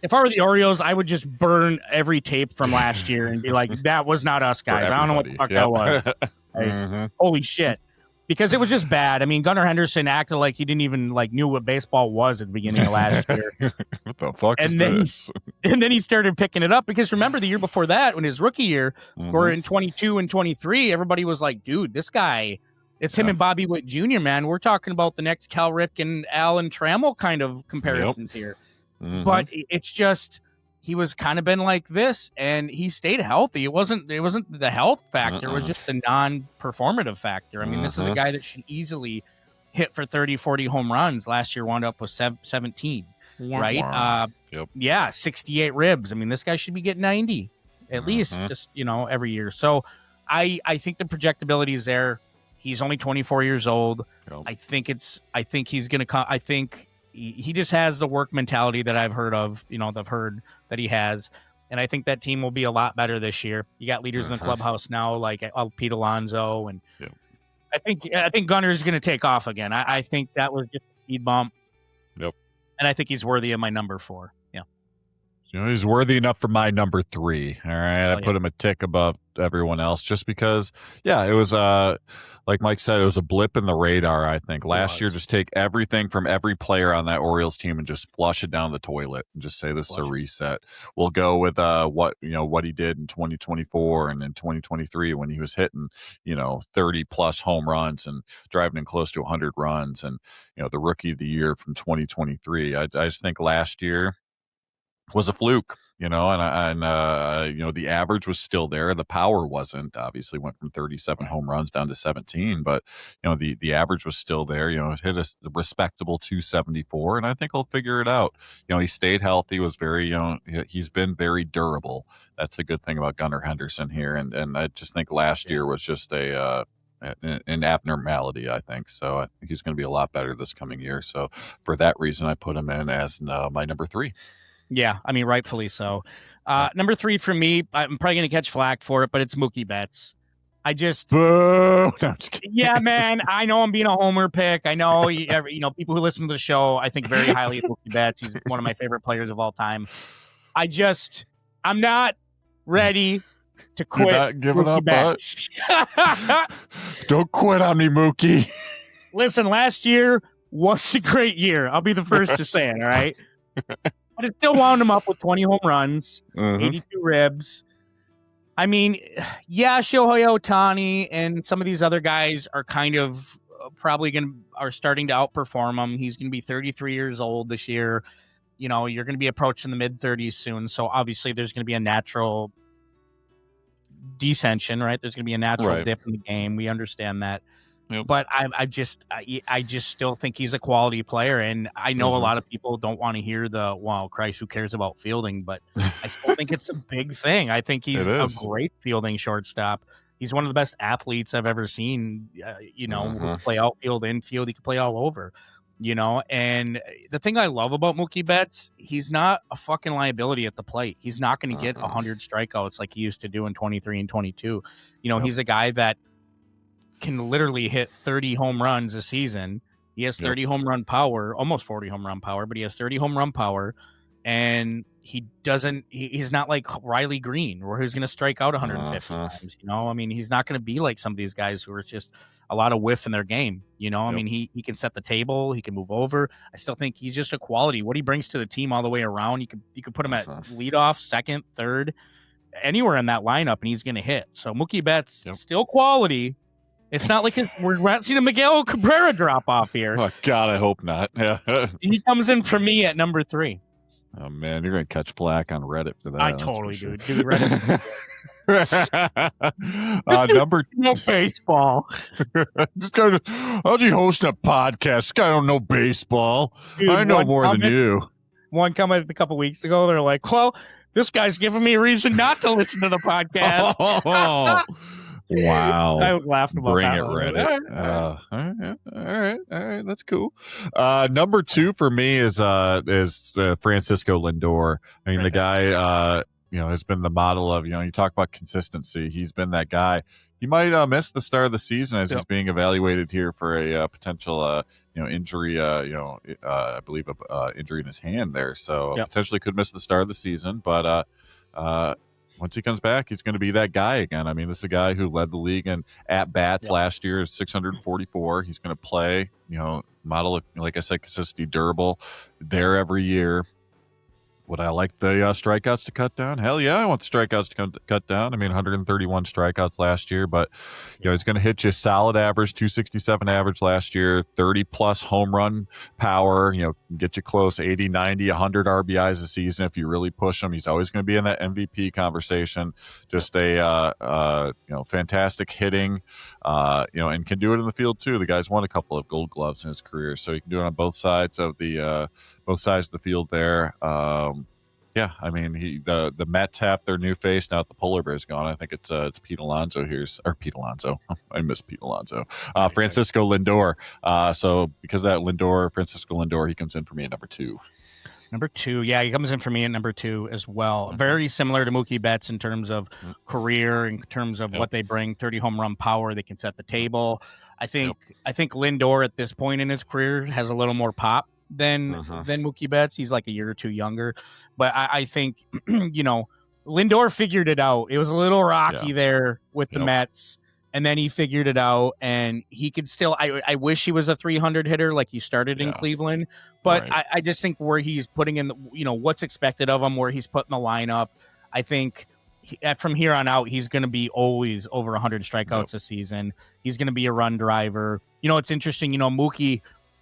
If I were the Orioles, I would just burn every tape from last year and be like, that was not us, guys. I don't know what the fuck that was. Holy shit. Because it was just bad. I mean, Gunnar Henderson acted like he didn't even knew what baseball was at the beginning of last year. What the fuck is this? And then he started picking it up, because remember the year before that, when his rookie year, or in 22 and 23, everybody was like, dude, this guy, it's him and Bobby Witt Jr., man. We're talking about the next Cal Ripken, Alan Trammell kind of comparisons here. But it's just, he was kind of been like this, and he stayed healthy. It wasn't the health factor. It was just the non-performative factor. I mean, this is a guy that should easily hit for 30, 40 home runs. Last year wound up with 17, right? 68 ribs. I mean, this guy should be getting 90 at least, just, every year. So I think the projectability is there. He's only 24 years old. I think he's going to come. I think he just has the work mentality that I've heard of, I've heard that he has. And I think that team will be a lot better this year. You got leaders in the clubhouse now, like Pete Alonso. And I think Gunner's going to take off again. I think that was just a speed bump. Yep. And I think he's worthy of my number 4. He's worthy enough for my number 3. All right. I put him a tick above everyone else just because, it was, like Mike said, it was a blip in the radar, I think. Last year, just take everything from every player on that Orioles team and just flush it down the toilet and just say this is a reset. We'll go with what he did in 2024 and in 2023 when he was hitting, 30-plus home runs and driving in close to 100 runs, and, the rookie of the year from 2023. I just think last year was a fluke, and the average was still there. The power wasn't. Obviously went from 37 home runs down to 17, but the average was still there. It hit a respectable 274, and I think he'll figure it out. He stayed healthy, was very, he's been very durable. That's the good thing about Gunnar Henderson here, and I just think last year was just an abnormality, I think. So I think he's going to be a lot better this coming year. So for that reason, I put him in as my number 3. Yeah, I mean, rightfully so. Number 3 for me, I'm probably going to catch flack for it, but it's Mookie Betts. I just... Boo! No, I'm just kidding. Yeah, man, I know I'm being a homer pick. I know, people who listen to the show, I think very highly of Mookie Betts. He's one of my favorite players of all time. I'm not ready to quit. You're not giving Mookie up, Betts. Don't quit on me, Mookie. Listen, last year was a great year. I'll be the first to say it, all right? But it still wound him up with 20 home runs, 82 ribs. I mean, Shohei Ohtani and some of these other guys are kind of are starting to outperform him. He's going to be 33 years old this year. You're going to be approaching the mid-30s soon. So obviously there's going to be a natural descension, right? There's going to be a natural Right. dip in the game. We understand that. Yep. But I just still think he's a quality player, and I know a lot of people don't want to hear the "Wow, Christ, who cares about fielding?" But I still think it's a big thing. I think he's a great fielding shortstop. He's one of the best athletes I've ever seen. Who can play outfield, infield. He can play all over. And the thing I love about Mookie Betts, he's not a fucking liability at the plate. He's not going to get 100 strikeouts like he used to do in 23 and 22. He's a guy that can literally hit 30 home runs a season. He has 30 home run power, almost 40 home run power, but he has 30 home run power, and he's not like Riley Green where he's going to strike out 150 times. He's not going to be like some of these guys who are just a lot of whiff in their game. He can set the table, he can move over. I still think he's just a quality. What he brings to the team all the way around, you could put him at leadoff, second, third, anywhere in that lineup, and he's going to hit. So Mookie Betts, still quality. It's not like we're not seeing a Miguel Cabrera drop off here. Oh, God, I hope not. Yeah. He comes in for me at number 3. Oh, man, you're going to catch flack on Reddit for that. I totally do. Dude, Reddit. Number no baseball. This guy, how'd you host a podcast? This guy don't know baseball. Dude, I know more than you. One comment a couple weeks ago, they're like, well, this guy's giving me a reason not to listen to the podcast. Wow. I was laughing about Bring that. It, Reddit. All right. That's cool. Number 2 for me is Francisco Lindor. I mean, the guy, has been the model of, you talk about consistency. He's been that guy. He might miss the start of the season as he's being evaluated here for a potential, injury, I believe injury in his hand there. So potentially could miss the start of the season, but, once he comes back, he's going to be that guy again. I mean, this is a guy who led the league in at-bats last year, 644. He's going to play, model of, like I said, consistency, durable, there every year. Would I like the strikeouts to cut down? Hell yeah, I want the strikeouts to cut down. I mean, 131 strikeouts last year, but he's going to hit you solid average, 267 average last year, 30-plus home run power, get you close, 80, 90, 100 RBIs a season if you really push him. He's always going to be in that MVP conversation. Just a fantastic hitting, and can do it in the field too. The guy's won a couple of Gold Gloves in his career, so he can do it on both sides of the field there. I mean, the Mets have their new face now that the polar bear's gone. I think it's Pete Alonso Pete Alonso. I miss Pete Alonso. Francisco Lindor. So because of that Francisco Lindor, he comes in for me at number 2. Number 2, yeah, he comes in for me at number 2 as well. Very similar to Mookie Betts in terms of career, in terms of what they bring. 30 home run power, they can set the table. I think Lindor at this point in his career has a little more pop than Mookie Betts. He's like a year or two younger, but I think Lindor figured it out. It was a little rocky there with the Mets, and then he figured it out, and he could still. I wish he was a 300 hitter like he started in Cleveland, but I just think where he's putting in, what's expected of him, where he's putting the lineup. I think from here on out, he's going to be always over 100 strikeouts a season. He's going to be a run driver. It's interesting. Mookie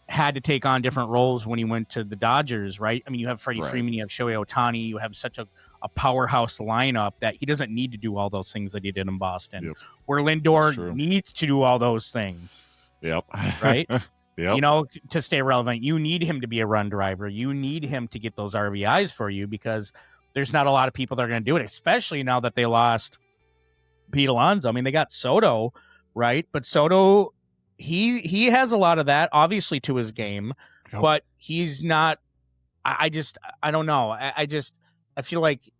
had to take on different roles when he went to the Dodgers, right? I mean, you have Freddie Freeman, you have Shohei Ohtani, you have such a powerhouse lineup that he doesn't need to do all those things that he did in Boston, where Lindor needs to do all those things. Yep. Right? Yep. To stay relevant, you need him to be a run driver. You need him to get those RBIs for you, because there's not a lot of people that are going to do it, especially now that they lost Pete Alonso. I mean, they got Soto, right? But Soto, he has a lot of that, obviously, to his game, but he's not. I don't know. I feel like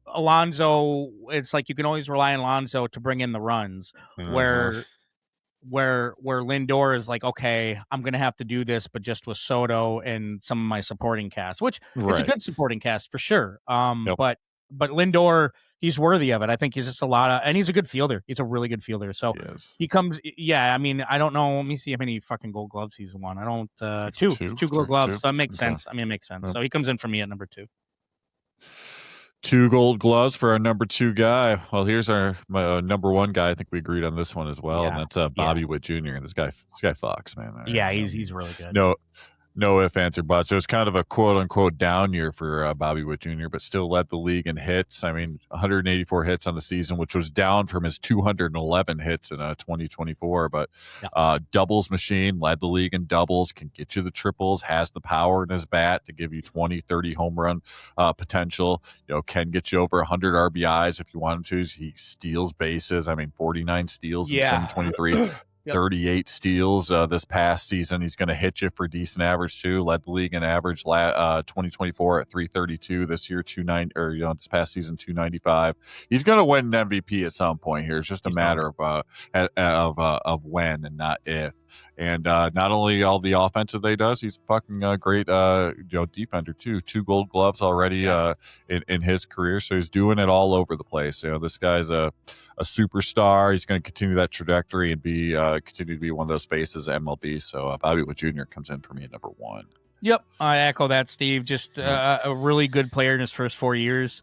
Alonso. It's like you can always rely on Alonso to bring in the runs, where Lindor is like, okay, I'm gonna have to do this, but just with Soto and some of my supporting cast, which is a good supporting cast for sure. But Lindor, he's worthy of it. I think he's just and he's a good fielder. He's a really good fielder. So he comes. Yeah, I mean, I don't know. Let me see how many fucking Gold Gloves he's won. I don't. Two Gold Gloves. So that makes sense. I mean, it makes sense. So he comes in for me at number 2. 2 Gold Gloves for our number 2 guy. Well, here's our number 1 guy. I think we agreed on this one as well, and that's Bobby Witt Jr. This guy fucks, man. Yeah, he's really good. No ifs, ands, or buts. It was kind of a quote-unquote down year for Bobby Witt Jr., but still led the league in hits. I mean, 184 hits on the season, which was down from his 211 hits in 2024. But doubles machine, led the league in doubles, can get you the triples, has the power in his bat to give you 20, 30 home run potential. Can get you over 100 RBIs if you want him to. He steals bases. I mean, 49 steals in 2023. 38 steals this past season. He's going to hit you for decent average too. Led the league in average 2024 at 332. This year 290, or this past season 295. He's going to win an MVP at some point here. It's just a matter of when and not if. And not only all the offensive that he does, he's fucking great defender too. 2 Gold Gloves already in his career, so he's doing it all over the place. This guy's a superstar. He's going to continue that trajectory and continue to be one of those faces of MLB. So Bobby Witt Jr. comes in for me at number 1. Yep, I echo that, Steve. Just a really good player in his first 4 years.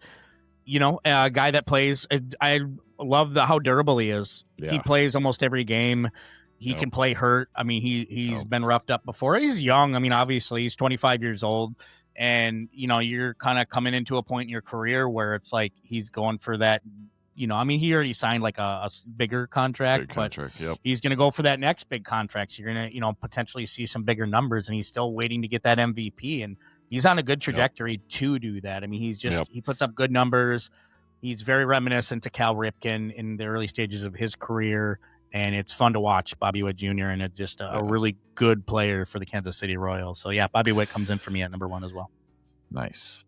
A guy that plays. I love how durable he is. Yeah. He plays almost every game. He can play hurt. I mean, he's been roughed up before. He's young. I mean, obviously, he's 25 years old. And, you're kind of coming into a point in your career where it's like he's going for that. He already signed like a bigger contract. He's going to go for that next big contract. So you're going to, potentially see some bigger numbers. And he's still waiting to get that MVP. And he's on a good trajectory to do that. I mean, he puts up good numbers. He's very reminiscent to Cal Ripken in the early stages of his career. And it's fun to watch Bobby Witt Jr. and it's just a really good player for the Kansas City Royals. So, Bobby Witt comes in for me at number 1 as well. Nice.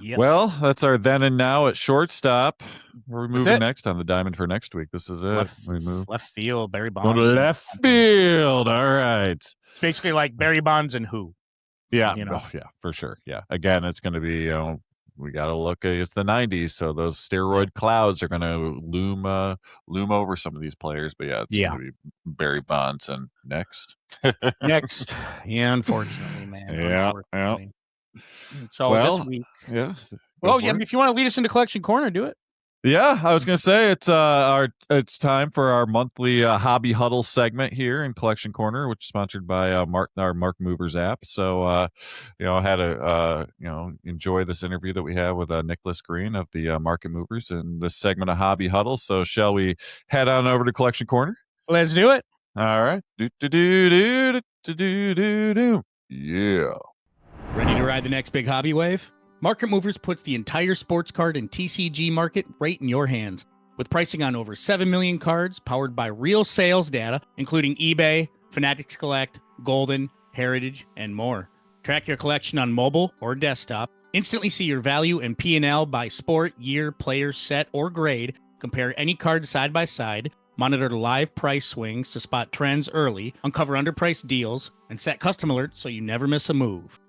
Yes. Well, that's our then and now at shortstop. We're moving next on the diamond for next week. This is it. Left field, Barry Bonds. Left field. All right. It's basically like Barry Bonds and who? Yeah. For sure. Yeah. Again, it's going to be, we got to look at it's the 90s, so those steroid clouds are going to loom over some of these players. But it's going to be Barry Bonds and next. Yeah, unfortunately, man. Yeah. So this week, if you want to lead us into Collection Corner, do it. Yeah, I was going to say it's time for our monthly hobby huddle segment here in Collection Corner, which is sponsored by our Mark Movers app. So, I had to enjoy this interview that we have with Nicholas Green of the Market Movers in this segment of Hobby Huddle. So, shall we head on over to Collection Corner? Let's do it. All right. Yeah. Ready to ride the next big hobby wave? Market Movers puts the entire sports card and TCG market right in your hands. With pricing on over 7 million cards powered by real sales data, including eBay, Fanatics Collect, Golden, Heritage, and more. Track your collection on mobile or desktop. Instantly see your value in P&L by sport, year, player, set, or grade. Compare any card side by side. Monitor live price swings to spot trends early. Uncover underpriced deals. And set custom alerts so you never miss a move.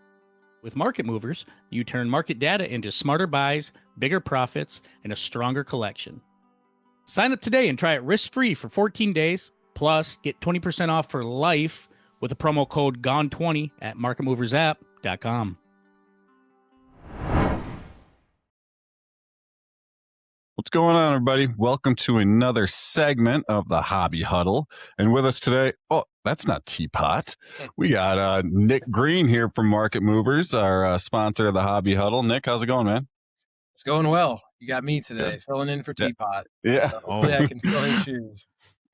With Market Movers, you turn market data into smarter buys, bigger profits, and a stronger collection. Sign up today and try it risk-free for 14 days. Plus, get 20% off for life with the promo code GONE20 at marketmoversapp.com. What's going on, everybody? Welcome to another segment of the Hobby Huddle. And with us today, that's not Teapot. We got Nick Green here from Market Movers, our sponsor of the Hobby Huddle. Nick, how's it going, man? It's going well. You got me today, filling in for Teapot. Yeah. So hopefully I can fill his shoes.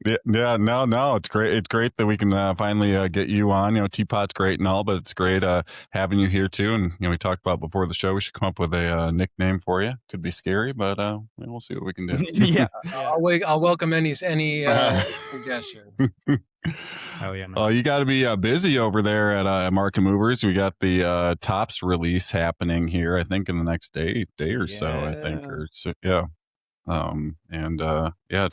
Yeah, no, it's great. It's great that we can finally get you on. Teapot's great and all, but it's great having you here too. And we talked about before the show, we should come up with a nickname for you. Could be scary, but we'll see what we can do. Yeah, I'll welcome any suggestions. Oh yeah. Oh, you got to be busy over there at Market Movers. We got the Topps release happening here. I think in the next day or so. I think it's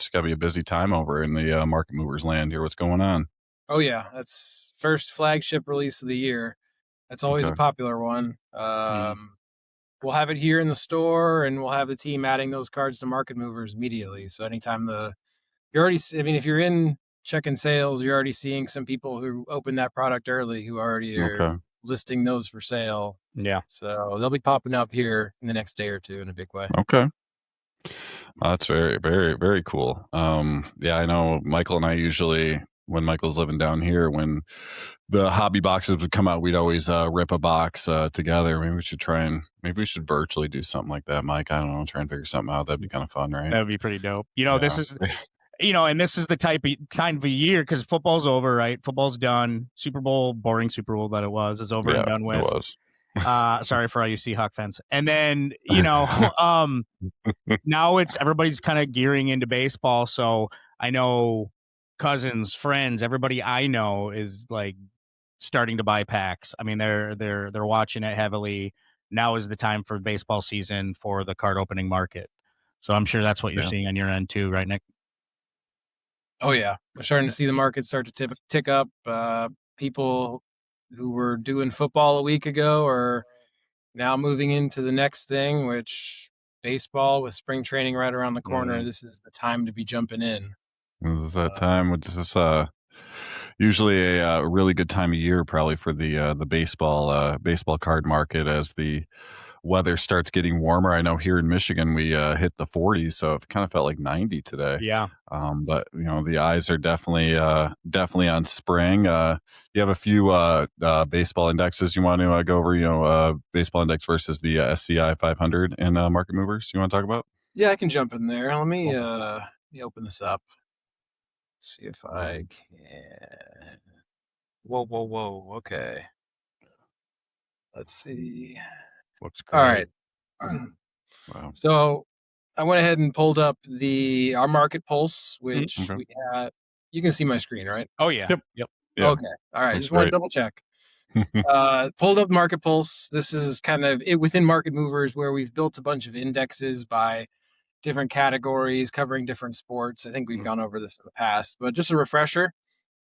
got to be a busy time over in the Market Movers land here. What's going on? Oh yeah, that's first flagship release of the year. That's always a popular one. We'll have it here in the store, and we'll have the team adding those cards to Market Movers immediately. So anytime if you're in checking sales, you're already seeing some people who opened that product early who already are listing those for sale. Yeah. So they'll be popping up here in the next day or two in a big way. Okay. That's very, very, very cool. I know Michael and I usually when Michael's living down here, when the hobby boxes would come out, we'd always rip a box together. Maybe we should virtually do something like that, Mike. I don't know, try and figure something out. That'd be kind of fun, right? That'd be pretty dope. This is and this is the kind of a year, because football's over, right? Football's done. Super Bowl, boring Super Bowl that it was, is over and done with. It was. Sorry for all you Seahawk fans. And then, now it's everybody's kind of gearing into baseball. So I know cousins, friends, everybody I know is like starting to buy packs. I mean, they're watching it heavily. Now is the time for baseball season for the card opening market. So I'm sure that's what you're seeing on your end too, right, Nick? Oh yeah, we're starting to see the market start to tick up. People who were doing football a week ago are now moving into the next thing, which baseball, with spring training right around the corner. This is the time to be jumping in. This is that time. This is usually a really good time of year, probably for the baseball card market, as the weather starts getting warmer. I know here in Michigan we hit the 40s, so it kind of felt like 90 today. Yeah. But the eyes are definitely on spring. You have a few baseball indexes you want to go over. Baseball index versus the SCI 500 and market movers. You want to talk about? Yeah, I can jump in there. Let me open this up. Let's see if I can. Whoa. Okay. Let's see. Looks great. All right. Wow. So I went ahead and pulled up our market pulse, which we had. You can see my screen, right? Oh yeah. Yep. Yeah. Okay. All right. Just want to double check. Pulled up market pulse. This is kind of it within market movers, where we've built a bunch of indexes by different categories covering different sports. I think we've gone over this in the past, but just a refresher.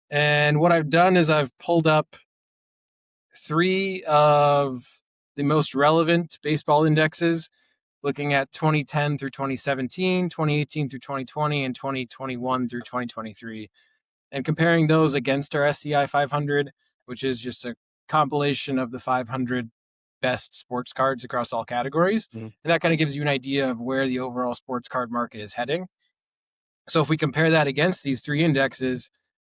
And what I've done is I've pulled up 3 of the most relevant baseball indexes, looking at 2010 through 2017, 2018 through 2020, and 2021 through 2023, and comparing those against our SCI 500, which is just a compilation of the 500 best sports cards across all categories. And that kind of gives you an idea of where the overall sports card market is heading. So if we compare that against these 3 indexes,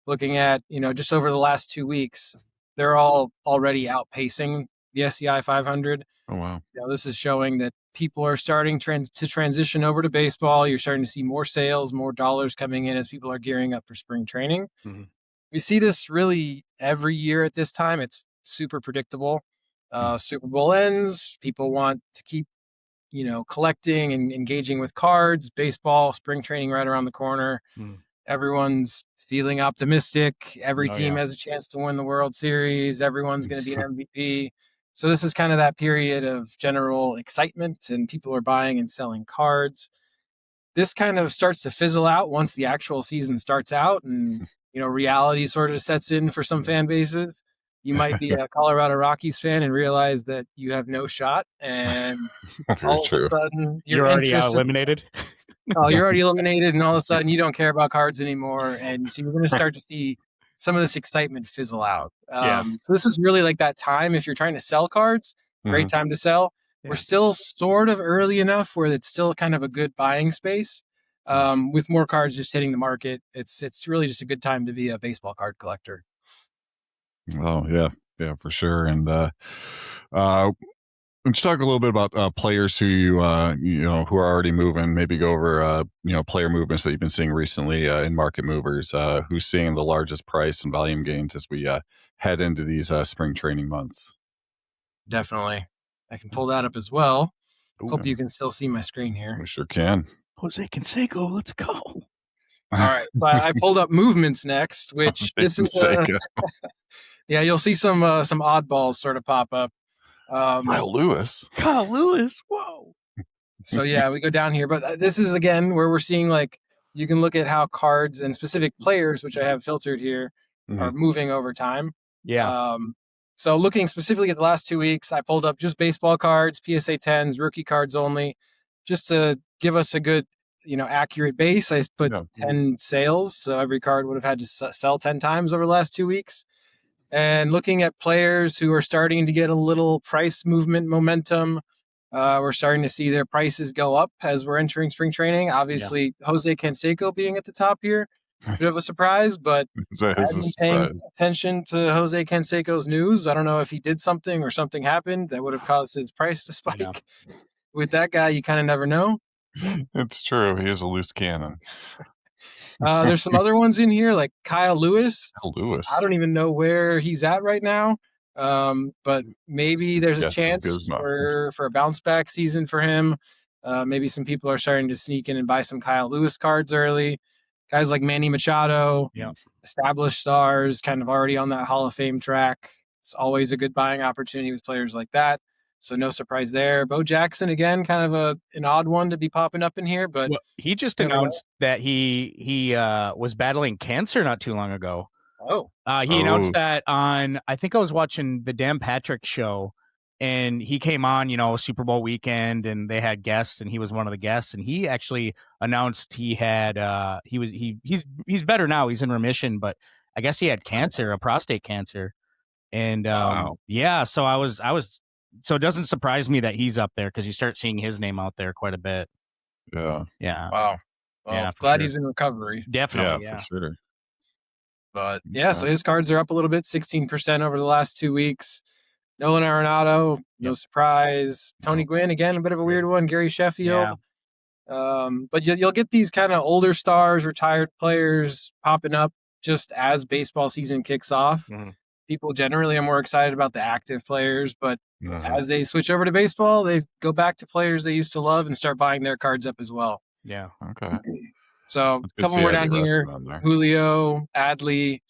looking at, just over the last 2 weeks, they're all already outpacing the SCI 500. Oh, wow. This is showing that people are starting to transition over to baseball. You're starting to see more sales, more dollars coming in as people are gearing up for spring training. We see this really every year at this time. It's super predictable. Super Bowl ends. People want to keep, collecting and engaging with cards. Baseball, spring training right around the corner. Everyone's feeling optimistic. Every team has a chance to win the World Series. Everyone's going to be an MVP. So this is kind of that period of general excitement, and people are buying and selling cards. This kind of starts to fizzle out once the actual season starts out, and reality sort of sets in for some fan bases. You might be a Colorado Rockies fan and realize that you have no shot, and all of a sudden you're already eliminated. You're already eliminated, and all of a sudden you don't care about cards anymore, and so you're going to start to see some of this excitement fizzle out. So this is really like that time if you're trying to sell cards, great time to sell. We're still sort of early enough where it's still kind of a good buying space. With more cards just hitting the market, it's really just a good time to be a baseball card collector. Oh yeah, for sure. And let's talk a little bit about players who who are already moving. Maybe go over player movements that you've been seeing recently in market movers. Who's seeing the largest price and volume gains as we head into these spring training months? Definitely, I can pull that up as well. Ooh. Hope you can still see my screen here. We sure can. Jose Canseco, let's go. All right, so I pulled up movements next, which this is you'll see some oddballs sort of pop up. Kyle Lewis. Whoa. So we go down here, but this is again where we're seeing, like, you can look at how cards and specific players, which I have filtered here, are moving over time. So looking specifically at the last 2 weeks, I pulled up just baseball cards, PSA 10s, rookie cards only, just to give us a good, accurate base. I put 10 sales, so every card would have had to sell 10 times over the last 2 weeks. And looking at players who are starting to get a little price movement momentum, we're starting to see their prices go up as we're entering spring training. Obviously, Jose Canseco being at the top here. bit of a surprise, but I That is hadn't a been paying surprise. attention to Jose Canseco's news. I don't know if he did something or something happened that would have caused his price to spike. Yeah. With that guy, you kind of never know. It's true. He is a loose cannon. There's some other ones in here, like Kyle Lewis. Lewis. I don't even know where he's at right now, but maybe there's a chance for a bounce back season for him. Maybe some people are starting to sneak in and buy some Kyle Lewis cards early. Guys like Manny Machado, established stars, kind of already on that Hall of Fame track. It's always a good buying opportunity with players like that. So no surprise there. Bo Jackson, again, kind of an odd one to be popping up in here. But he just announced that he was battling cancer not too long ago. Oh. He announced that on, I think I was watching the Dan Patrick show, and he came on, Super Bowl weekend, and they had guests, and he was one of the guests, and he actually announced he had he's better now, he's in remission, but I guess he had cancer, a prostate cancer, and so I was so it doesn't surprise me that he's up there because you start seeing his name out there quite a bit. Yeah. Wow. Well, yeah, glad he's in recovery. Definitely. Yeah, for sure. But so his cards are up a little bit, 16% over the last 2 weeks. Nolan Arenado, no surprise. Tony Gwynn, again, a bit of a weird one. Gary Sheffield. But you'll get these kind of older stars, retired players popping up just as baseball season kicks off. Mm-hmm. People generally are more excited about the active players, but as they switch over to baseball, they go back to players they used to love and start buying their cards up as well. Yeah. Okay. So a couple more down here. Julio, Adley,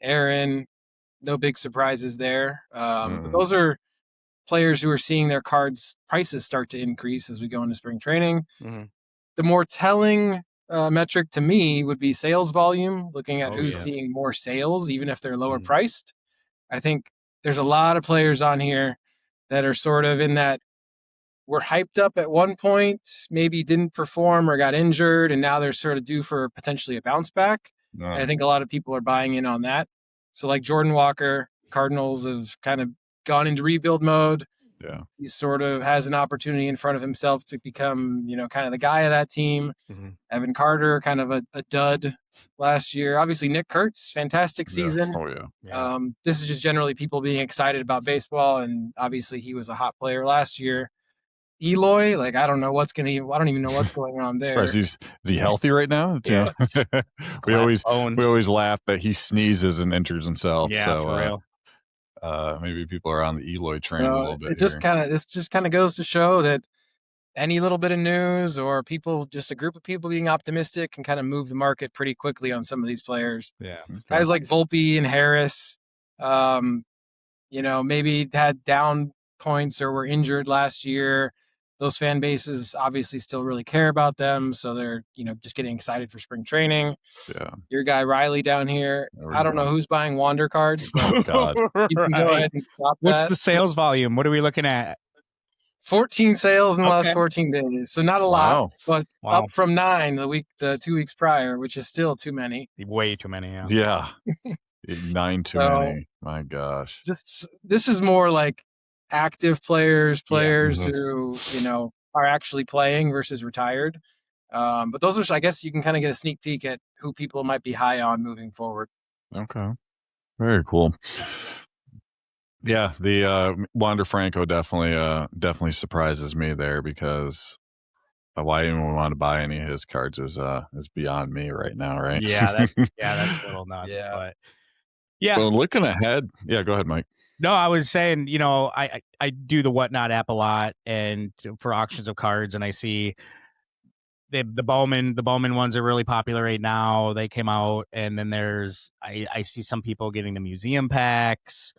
Aaron. No big surprises there. But those are players who are seeing their cards prices start to increase as we go into spring training. Mm-hmm. The more telling metric to me would be sales volume, looking at who's seeing more sales, even if they're lower priced. I think there's a lot of players on here that are sort of in that were hyped up at one point, maybe didn't perform or got injured, and now they're sort of due for potentially a bounce back. I think a lot of people are buying in on that. So like Jordan Walker, Cardinals have kind of gone into rebuild mode. Yeah. He sort of has an opportunity in front of himself to become, kind of the guy of that team. Mm-hmm. Evan Carter, kind of a dud last year. Obviously, Nick Kurtz, fantastic season. Yeah. Oh, yeah. This is just generally people being excited about baseball, and obviously he was a hot player last year. Eloy, I don't even know what's going on there. Is he healthy right now? Yeah. we always laugh that he sneezes and injures himself. Yeah, so, for real. Maybe people are on the Eloy train a little bit. This just kind of goes to show that any little bit of news or just a group of people being optimistic can kind of move the market pretty quickly on some of these players. Yeah. Okay. Guys like Volpe and Harris, maybe had down points or were injured last year. Those fan bases obviously still really care about them, so they're just getting excited for spring training. Yeah, your guy Riley down here. I don't know who's buying Wander cards. Oh God! You can go ahead and stop that. What's the sales volume? What are we looking at? 14 sales in the last 14 days, so not a lot, but up from 9 the 2 weeks prior, which is still too many. Way too many. Yeah, 9 too many. My gosh! This is more like active players who are actually playing versus retired. But those are, I guess, you can kind of get a sneak peek at who people might be high on moving forward. Okay, very cool. Yeah, the Wander Franco definitely surprises me there, because why anyone want to buy any of his cards is beyond me right now, right? Yeah, that's a little nuts. Yeah. But yeah. Well, looking ahead, go ahead, Mike. No, I was saying, I do the Whatnot app a lot, and for auctions of cards, and I see the Bowman ones are really popular right now. They came out, and then I see some people getting the museum packs.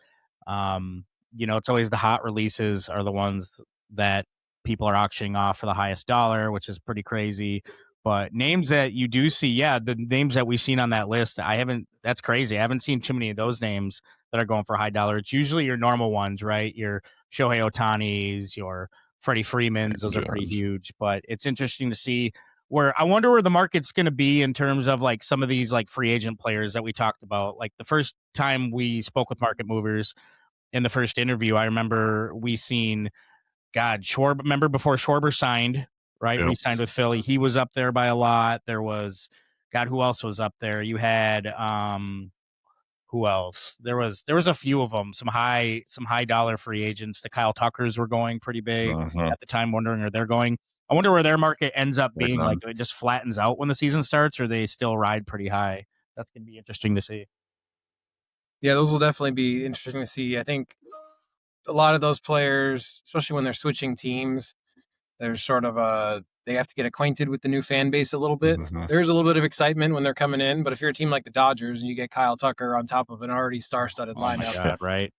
It's always the hot releases are the ones that people are auctioning off for the highest dollar, which is pretty crazy. But names that you do see, the names that we've seen on that list, that's crazy. I haven't seen too many of those names that are going for high dollar. It's usually your normal ones, right? Your Shohei Ohtani's, your Freddie Freeman's, those are pretty huge. But it's interesting to see I wonder where the market's going to be in terms of like some of these like free agent players that we talked about. Like the first time we spoke with Market Movers in the first interview, I remember we seen, Schwarber, remember before Schwarber signed, right? Yep. When he signed with Philly, he was up there by a lot. There was, God, who else was up there? You had who else? There was a few of them. Some high dollar free agents. The Kyle Tuckers were going pretty big at the time. Wondering are they're going. I wonder where their market ends up being. Like it just flattens out when the season starts, or they still ride pretty high. That's gonna be interesting to see. Yeah, those will definitely be interesting to see. I think a lot of those players, especially when they're switching teams, there's sort of they have to get acquainted with the new fan base a little bit. There's a little bit of excitement when they're coming in, but if you're a team like the Dodgers and you get Kyle Tucker on top of an already star-studded lineup, God, right?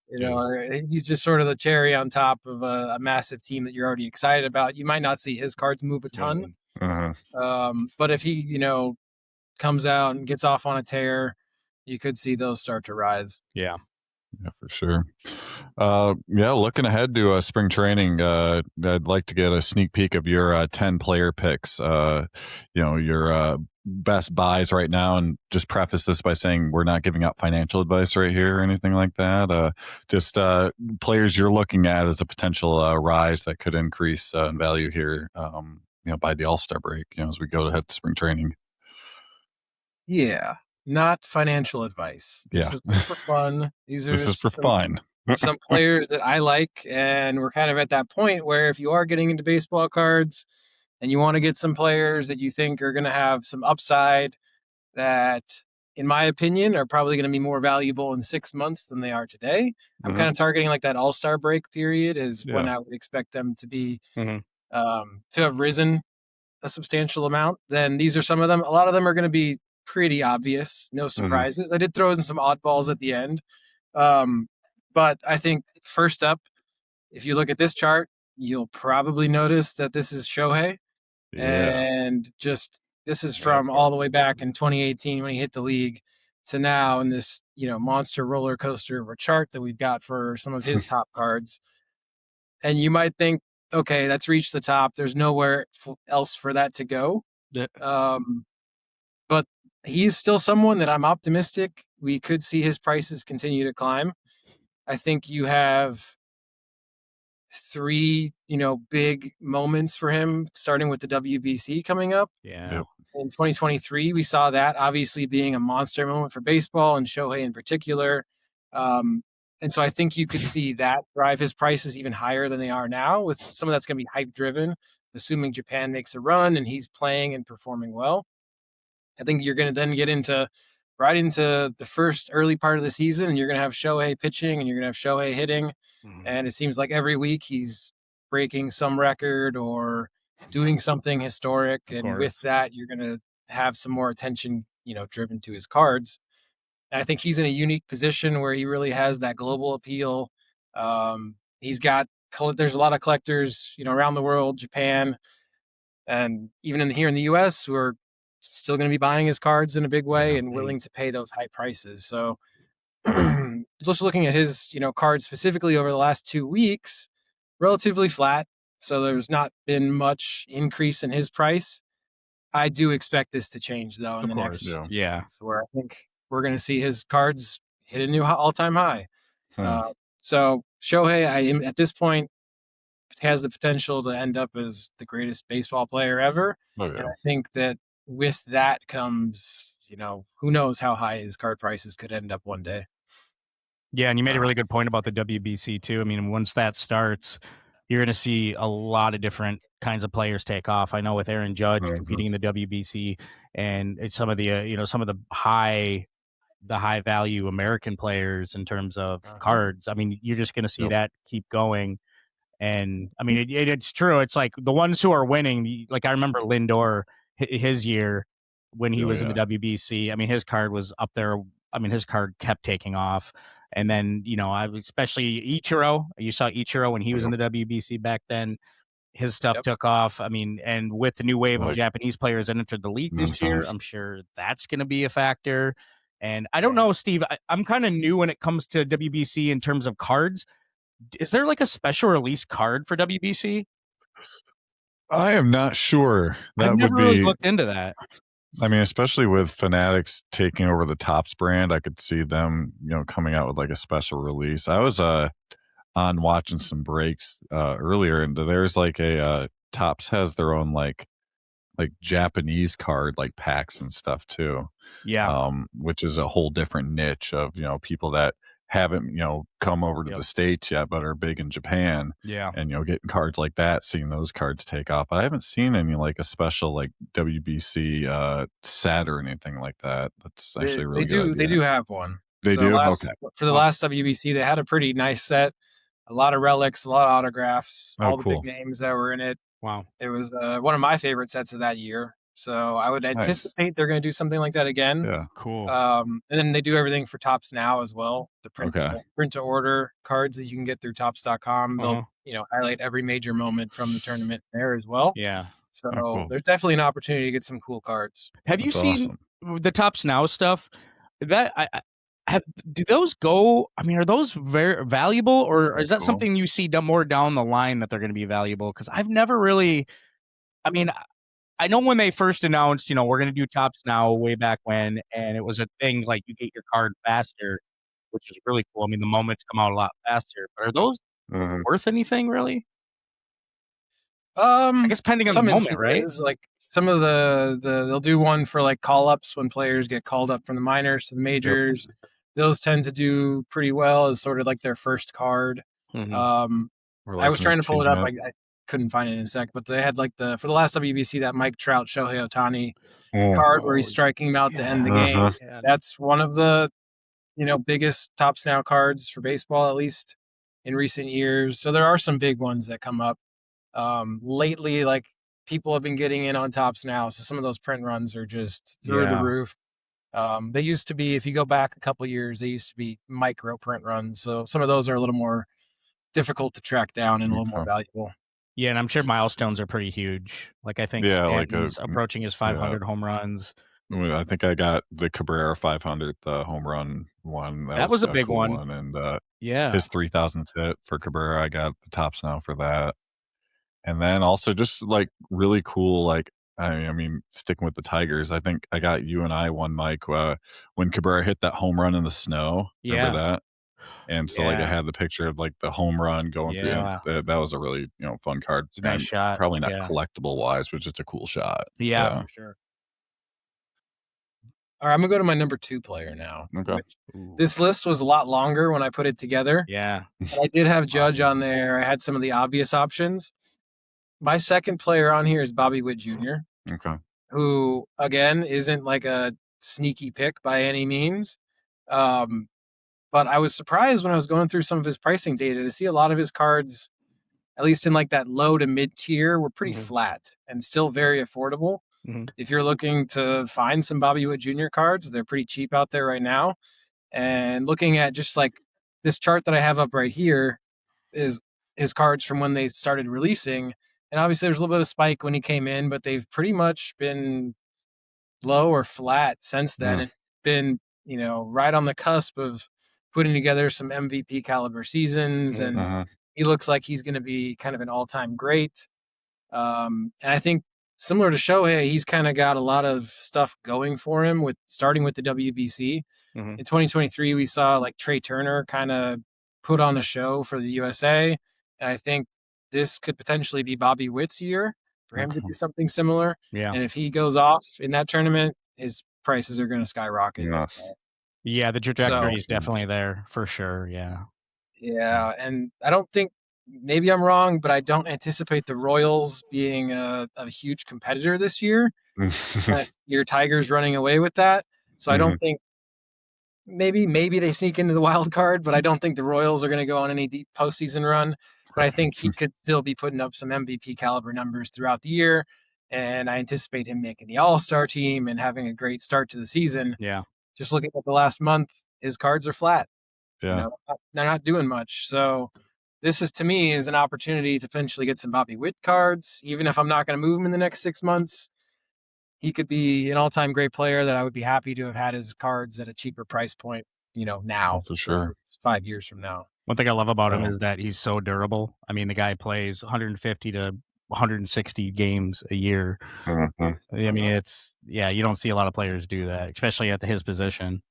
He's just sort of the cherry on top of a massive team that you're already excited about. You might not see his cards move a ton, but if he, comes out and gets off on a tear, you could see those start to rise. Yeah, for sure. Looking ahead to spring training, I'd like to get a sneak peek of your 10 player picks. Your best buys right now, and just preface this by saying we're not giving out financial advice right here or anything like that. Just players you're looking at as a potential rise that could increase in value here. By the All-Star break. As we go ahead to spring training. Yeah. Not financial advice. This is for fun. This is for fun. Some players that I like, and we're kind of at that point where if you are getting into baseball cards and you want to get some players that you think are going to have some upside that, in my opinion, are probably going to be more valuable in 6 months than they are today. I'm kind of targeting like that All-Star break period is when I would expect them to be to have risen a substantial amount. Then these are some of them. A lot of them are going to be pretty obvious, no surprises. I did throw in some oddballs at the end. But I think first up, if you look at this chart, you'll probably notice that this is Shohei. And this is from all the way back in 2018 when he hit the league to now in this, monster roller coaster of a chart that we've got for some of his top cards. And you might think, okay, that's reached the top. There's nowhere else for that to go. But he's still someone that I'm optimistic we could see his prices continue to climb. I think you have 3, big moments for him, starting with the WBC coming up. Yeah. In 2023, we saw that obviously being a monster moment for baseball and Shohei in particular. And so I think you could see that drive his prices even higher than they are now, with some of that's going to be hype driven, assuming Japan makes a run and he's playing and performing well. I think you're going to then get right into the first early part of the season, and you're going to have Shohei pitching and you're going to have Shohei hitting. And it seems like every week he's breaking some record or doing something historic. And with that, you're going to have some more attention, driven to his cards. And I think he's in a unique position where he really has that global appeal. There's a lot of collectors, around the world, Japan, and even here in the US, who are still going to be buying his cards in a big way and willing to pay those high prices. So just looking at his, cards specifically over the last 2 weeks, relatively flat. So there's not been much increase in his price. I do expect this to change though in the next months, where I think we're going to see his cards hit a new all-time high. So Shohei, at this point, has the potential to end up as the greatest baseball player ever. And I think that with that comes, who knows how high his card prices could end up one day. Yeah, and you made a really good point about the WBC too. I mean, once that starts, you're going to see a lot of different kinds of players take off. I know with Aaron Judge competing in the WBC, and it's some of the some of the high value American players in terms of cards. I mean, you're just going to see that keep going. And I mean, it's true. It's like the ones who are winning. Like I remember Lindor, his year when he was in the WBC. I mean, his card was up there. I mean, his card kept taking off. And then, especially Ichiro. You saw Ichiro when he was in the WBC back then. His stuff took off. I mean, and with the new wave of Japanese players that entered the league this year, I'm sure that's going to be a factor. And I don't know, Steve, I'm kind of new when it comes to WBC in terms of cards. Is there like a special release card for WBC? I am not sure. I've never really looked into that. I mean, especially with Fanatics taking over the Topps brand, I could see them, coming out with like a special release. I was on watching some breaks earlier, and there's like a Topps has their own like like Japanese card like packs and stuff too. Yeah. Which is a whole different niche of, people that haven't, come over to the States yet, but are big in Japan. Yeah. And, getting cards like that, seeing those cards take off. I haven't seen any like a special like WBC set or anything like that. That's actually a really good idea. They do have one. They do? Okay. For the last WBC, they had a pretty nice set. A lot of relics, a lot of autographs, all the big names that were in it. Wow. It was one of my favorite sets of that year. So I would anticipate they're going to do something like that again. Yeah, cool. And then they do everything for Topps Now as well. The print to order cards that you can get through Topps.com. They'll highlight every major moment from the tournament there as well. Yeah. So there's definitely an opportunity to get some cool cards. Have you seen the Topps Now stuff? That do those go? I mean, are those very valuable, or is that something you see more down the line that they're going to be valuable? Because I've never really. I mean, I know when they first announced, we're going to do Topps Now way back when, and it was a thing like you get your card faster, which is really cool. I mean, the moments come out a lot faster. But are those worth anything, really? I guess depending on the moment, right? Like some of they'll do one for like call ups when players get called up from the minors to the majors. Yep. Those tend to do pretty well as sort of like their first card. Like I was trying to pull it up. I couldn't find it in a sec, but they had like for the last WBC, that Mike Trout Shohei Ohtani card where he's striking him out to end the game. Yeah. That's one of the, biggest Topps Now cards for baseball, at least in recent years. So there are some big ones that come up. Lately, like people have been getting in on Topps Now. So some of those print runs are just through the roof. They used to be, if you go back a couple years, they used to be micro print runs. So some of those are a little more difficult to track down and a little more valuable. Yeah, and I'm sure milestones are pretty huge. Like I think Stanton's approaching his 500 home runs. I think I got the Cabrera 500th home run one. That was a big cool one. And his 3,000th hit for Cabrera, I got the Topps Now for that. And then also just like really cool, like I mean, sticking with the Tigers, I think I got you and I one, Mike, when Cabrera hit that home run in the snow. Remember that? And so like I had the picture of like the home run going through. That was a really fun card. It's a nice shot. Probably not collectible wise, but just a cool shot. Yeah, for sure. All right, I'm gonna go to my number 2 player now. Okay. This list was a lot longer when I put it together. Yeah. But I did have Judge on there. I had some of the obvious options. My second player on here is Bobby Witt Jr. Okay. Who again isn't like a sneaky pick by any means. But I was surprised when I was going through some of his pricing data to see a lot of his cards, at least in like that low to mid tier, were pretty flat and still very affordable. If you're looking to find some Bobby Witt Jr. cards, they're pretty cheap out there right now. And looking at just like this chart that I have up right here is his cards from when they started releasing. And obviously there's a little bit of spike when he came in, but they've pretty much been low or flat since then. And been, right on the cusp of putting together some MVP caliber seasons. And he looks like he's going to be kind of an all-time great. And I think similar to Shohei, he's kind of got a lot of stuff going for him starting with the WBC. In 2023, we saw like Trey Turner kind of put on a show for the USA. And I think this could potentially be Bobby Witt's year for him to do something similar. Yeah. And if he goes off in that tournament, his prices are going to skyrocket. Yeah, the trajectory is definitely there for sure. Yeah. Yeah. And I don't think, maybe I'm wrong, but I don't anticipate the Royals being a huge competitor this year. Your Tigers running away with that. So I don't think, maybe they sneak into the wild card, but I don't think the Royals are going to go on any deep postseason run. But I think he could still be putting up some MVP caliber numbers throughout the year. And I anticipate him making the All-Star team and having a great start to the season. Yeah. Just looking at the last month, his cards are flat. Yeah. They're not doing much. So this is, to me, is an opportunity to potentially get some Bobby Witt cards. Even if I'm not going to move him in the next 6 months, he could be an all-time great player that I would be happy to have had his cards at a cheaper price point, now. For sure. 5 years from now. One thing I love about him is that he's so durable. I mean, the guy plays 150 to 160 games a year. I mean, you don't see a lot of players do that, especially at his position.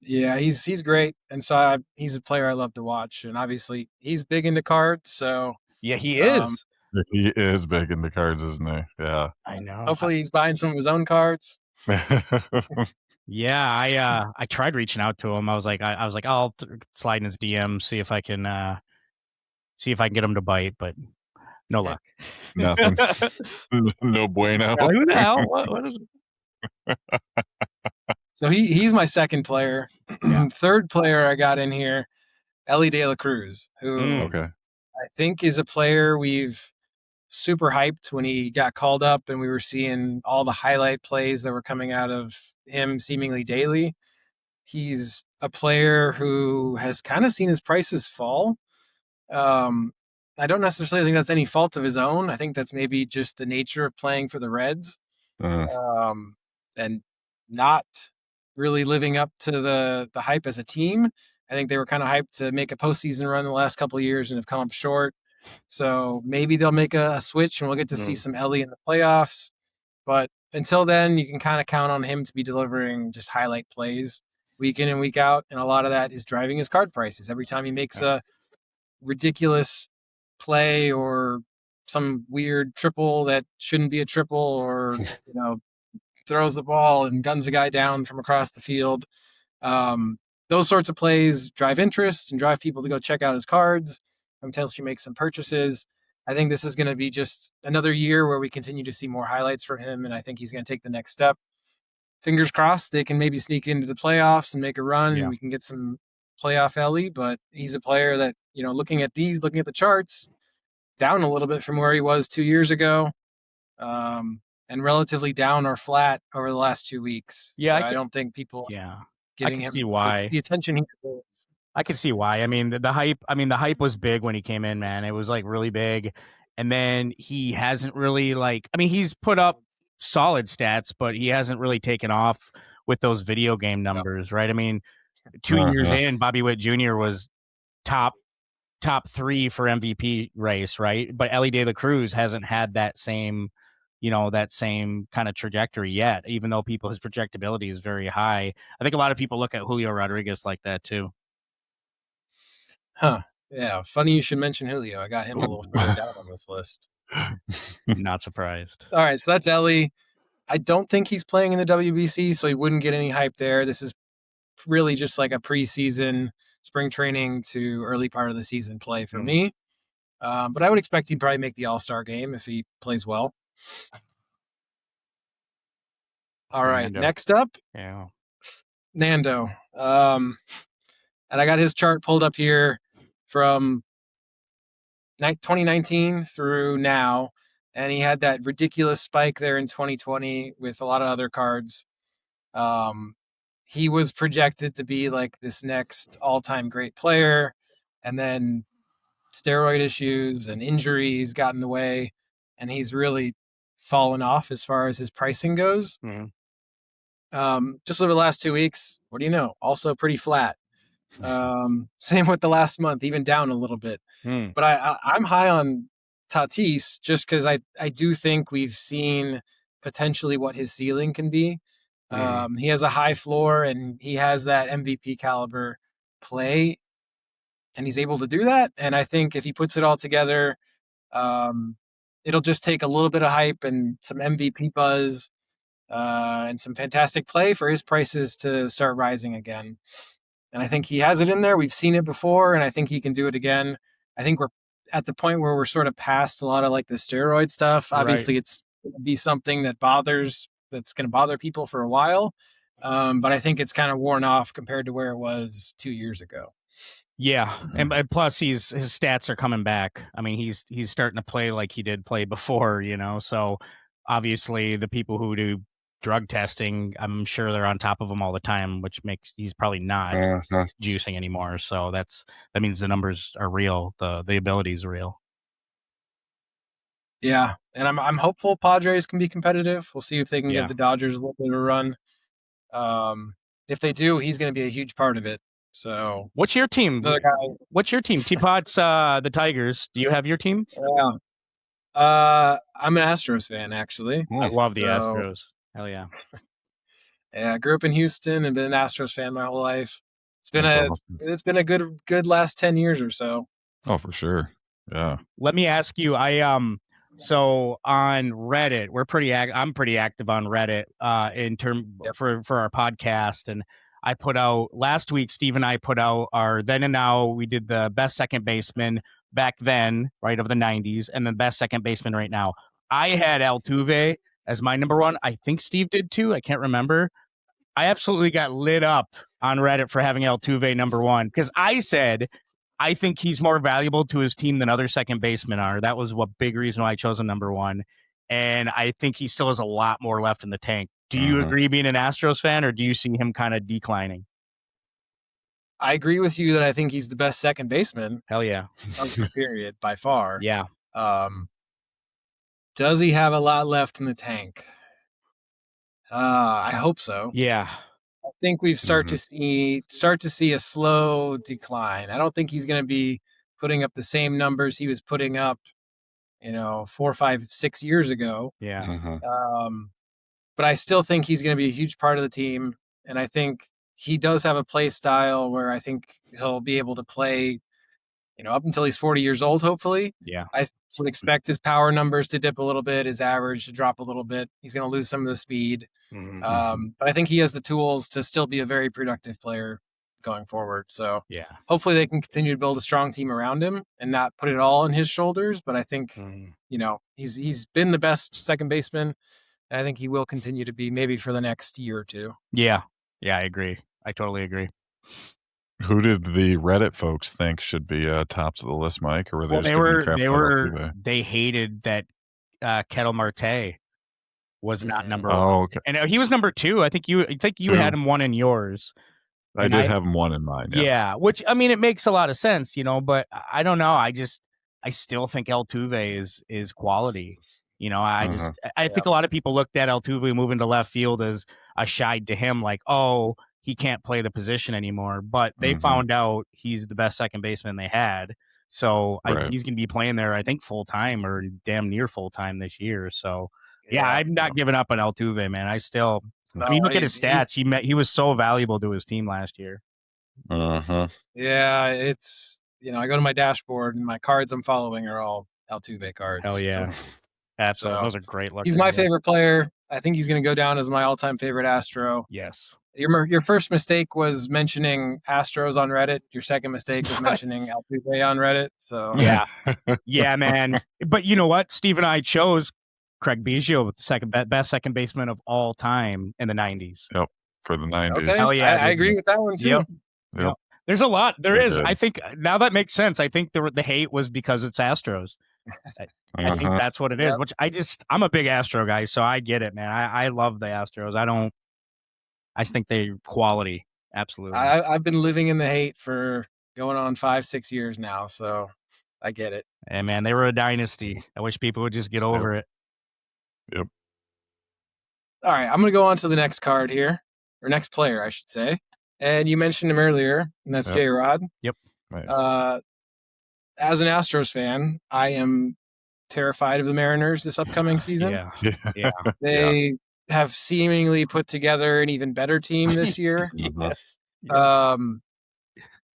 Yeah, he's great. And so he's a player I love to watch. And obviously he's big into cards. So yeah, he is. He is big into cards, isn't he? Yeah. I know. Hopefully he's buying some of his own cards. Yeah, I tried reaching out to him. I was like, I'll slide in his DM, see if I can get him to bite, but no luck. Nothing. No bueno. Who the hell? What is it? So he's my second player. Yeah. Third player I got in here, Ellie De La Cruz, who Okay. I think is a player we've super hyped when he got called up and we were seeing all the highlight plays that were coming out of him seemingly daily. He's a player who has kind of seen his prices fall. I don't necessarily think that's any fault of his own. I think that's maybe just the nature of playing for the Reds, and not really living up to the hype as a team. I think they were kind of hyped to make a postseason run the last couple of years and have come up short. So maybe they'll make a switch and we'll get to see some Ellie in the playoffs. But until then, you can kind of count on him to be delivering just highlight plays week in and week out. And a lot of that is driving his card prices. Every time he makes a ridiculous play or some weird triple that shouldn't be a triple, or throws the ball and guns a guy down from across the field, those sorts of plays drive interest and drive people to go check out his cards until she makes some purchases. I think this is going to be just another year where we continue to see more highlights from him, and I think he's going to take the next step. Fingers crossed they can maybe sneak into the playoffs and make a run, and we can get some playoff Ellie. But he's a player that, looking at the charts, down a little bit from where he was 2 years ago, and relatively down or flat over the last 2 weeks. Yeah, so I don't think people giving him the attention he deserves. I can see why. I mean, the hype was big when he came in, man. It was like really big. And then he hasn't really he's put up solid stats, but he hasn't really taken off with those video game numbers, right? I mean, 2 years in, Bobby Witt Jr. was top 3 for MVP race, right? But Ellie De La Cruz hasn't had that same kind of trajectory yet, even though his projectability is very high. I think a lot of people look at Julio Rodriguez like that too. Huh. Yeah. Funny you should mention Julio. I got him a little further down on this list. Not surprised. All right. So that's Ellie. I don't think he's playing in the WBC, so he wouldn't get any hype there. This is really just like a preseason, spring training to early part of the season play for me. But I would expect he'd probably make the All-Star game if he plays well. All right. Nando. Next up. Yeah. Nando. And I got his chart pulled up here from 2019 through now, and he had that ridiculous spike there in 2020 with a lot of other cards. He was projected to be like this next all-time great player, and then steroid issues and injuries got in the way, and he's really fallen off as far as his pricing goes. Just over the last 2 weeks, what do you know? Also pretty flat. Same with the last month, even down a little bit. But I'm high on Tatis just because I do think we've seen potentially what his ceiling can be. He has a high floor and he has that MVP caliber play, and he's able to do that. And I think if he puts it all together, it'll just take a little bit of hype and some MVP buzz, and some fantastic play for his prices to start rising again. And I think he has it in there. We've seen it before, and I think he can do it again. I think we're at the point where we're sort of past a lot of like the steroid stuff. Obviously, it's going to be something that's going to bother people for a while. But I think it's kind of worn off compared to where it was 2 years ago. Yeah, and plus his stats are coming back. I mean, he's starting to play like he did play before, So obviously, the people who do drug testing, I'm sure they're on top of him all the time, which makes he's probably not juicing anymore. So that means the numbers are real, the ability is real. Yeah, and I'm hopeful Padres can be competitive. We'll see if they can give the Dodgers a little bit of a run. If they do, he's going to be a huge part of it. So, what's your team? What's your team? Teapot's the Tigers. Do you have your team? Yeah. I'm an Astros fan, actually. I love the Astros. Hell yeah. Yeah, I grew up in Houston and been an Astros fan my whole life. It's been a good last 10 years or so. Oh, for sure. Yeah. Let me ask you, I So on Reddit, I'm pretty active on Reddit for our podcast, and I put out last week. Steve and I put out our then and now. We did the best second baseman back then, right, of the '90s, and the best second baseman right now. I had Altuve as my number one. I think Steve did too. I can't remember. I absolutely got lit up on Reddit for having Altuve number one because I said I think he's more valuable to his team than other second basemen are. That was a big reason why I chose him number one. And I think he still has a lot more left in the tank. Do you agree being an Astros fan, or do you see him kind of declining? I agree with you that I think he's the best second baseman. Hell yeah. Period, by far. Yeah. Does he have a lot left in the tank? I hope so. Yeah. I think we've start to see a slow decline. I don't think he's going to be putting up the same numbers he was putting up, 4, 5, 6 years ago. Yeah. But I still think he's going to be a huge part of the team, and I think he does have a play style where I think he'll be able to play, up until he's 40 years old. Hopefully, yeah. I would expect his power numbers to dip a little bit, his average to drop a little bit. He's going to lose some of the speed. But I think he has the tools to still be a very productive player going forward. So hopefully they can continue to build a strong team around him and not put it all on his shoulders. But I think, he's been the best second baseman. And I think he will continue to be maybe for the next year or two. Yeah. Yeah, I agree. I totally agree. Who did the Reddit folks think should be tops of the list, Mike? Or were they hated that Kettle Marte was not number one. Oh, okay. And he was number two. I think you had him one in yours. I did have him one in mine. Yeah. Which, I mean, it makes a lot of sense, but I don't know. I still think Altuve is quality. I think a lot of people looked at Altuve moving to left field as a shide to him, like, oh, he can't play the position anymore. But they found out he's the best second baseman they had. So he's going to be playing there, I think, full time or damn near full time this year. So, I'm not giving up on Altuve, man. Look at his stats. He was so valuable to his team last year. Yeah, it's, I go to my dashboard and my cards I'm following are all Altuve cards. Hell yeah. Absolutely. Those are great. He's my favorite player. I think he's going to go down as my all-time favorite Astro. Yes. Your first mistake was mentioning Astros on Reddit. Your second mistake was mentioning Altuve on Reddit. So yeah, man. But you know what? Steve and I chose Craig Biggio, the best second baseman of all time in the 90s. Yep, for the 90s. Okay. Hell yeah, I agree with that one too. Yep. There's a lot. There is. I think now that makes sense. I think the hate was because it's Astros. I think that's what it is. Which I'm a big Astro guy, so I get it, man. I love the Astros. I just think they're quality. Absolutely. I've been living in the hate for going on 5-6 years now, so I get it. And man, they were a dynasty. I wish people would just get over it. Yep. All right, I'm going to go on to the next card here, or next player, I should say. And you mentioned him earlier, and that's J-Rod. Yep. Nice. As an Astros fan, I am terrified of the Mariners this upcoming season. Yeah. They have seemingly put together an even better team this year. Yes. And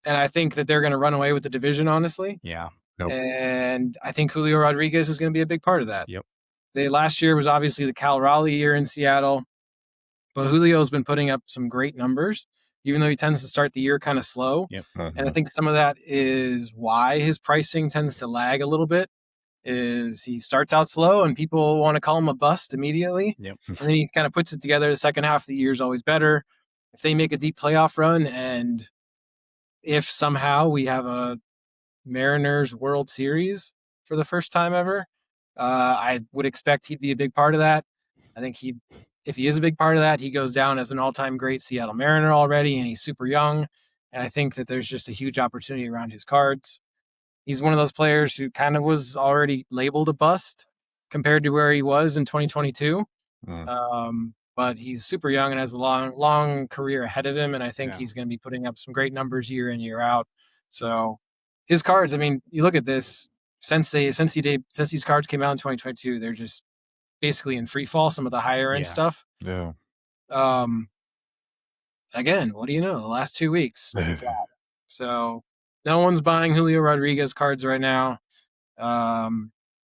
I think that they're going to run away with the division, honestly. Yeah. Yep. And I think Julio Rodriguez is going to be a big part of that. Yep. Last year was obviously the Cal Raleigh year in Seattle, but Julio's been putting up some great numbers, even though he tends to start the year kind of slow. Yep. And I think some of that is why his pricing tends to lag a little bit, is he starts out slow and people want to call him a bust immediately. Yep. And then he kind of puts it together. The second half of the year is always better. If they make a deep playoff run, and if somehow we have a Mariners World Series for the first time ever, I would expect he'd be a big part of that. I think if he is a big part of that, he goes down as an all-time great Seattle Mariner already, and he's super young. And I think that there's just a huge opportunity around his cards. He's one of those players who kind of was already labeled a bust compared to where he was in 2022. But he's super young and has a long career ahead of him. And I think he's going to be putting up some great numbers year in, year out. So his cards, I mean, you look at this, since these cards came out in 2022, they're just basically in free fall, some of the higher end stuff. Yeah. Again, what do you know? The last 2 weeks. So no one's buying Julio Rodriguez cards right now.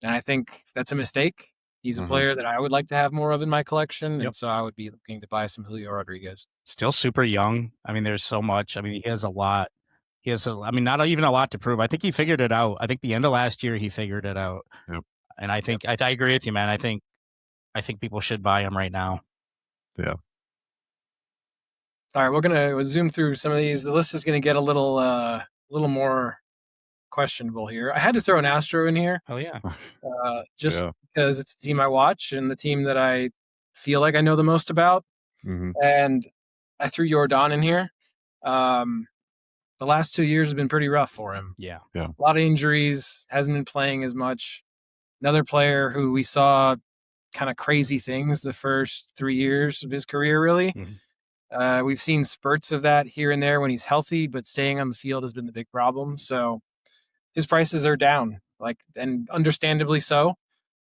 And I think that's a mistake. He's a player that I would like to have more of in my collection, and so I would be looking to buy some Julio Rodriguez. Still super young. I mean, there's so much. I mean, he has a lot. Not even a lot to prove. I think he figured it out. I think the end of last year he figured it out. Yep. And I think I agree with you, man. I think people should buy him right now. Yeah. All right, we're gonna zoom through some of these. The list is gonna get a little more questionable here. I had to throw an Astro in here. Oh yeah. Because it's the team I watch and the team that I feel like I know the most about. And I threw Jordan in here. The last 2 years have been pretty rough for him. Yeah. A lot of injuries, hasn't been playing as much. Another player who we saw kind of crazy things the first 3 years of his career, really. We've seen spurts of that here and there when he's healthy, but staying on the field has been the big problem. So his prices are down, and understandably so.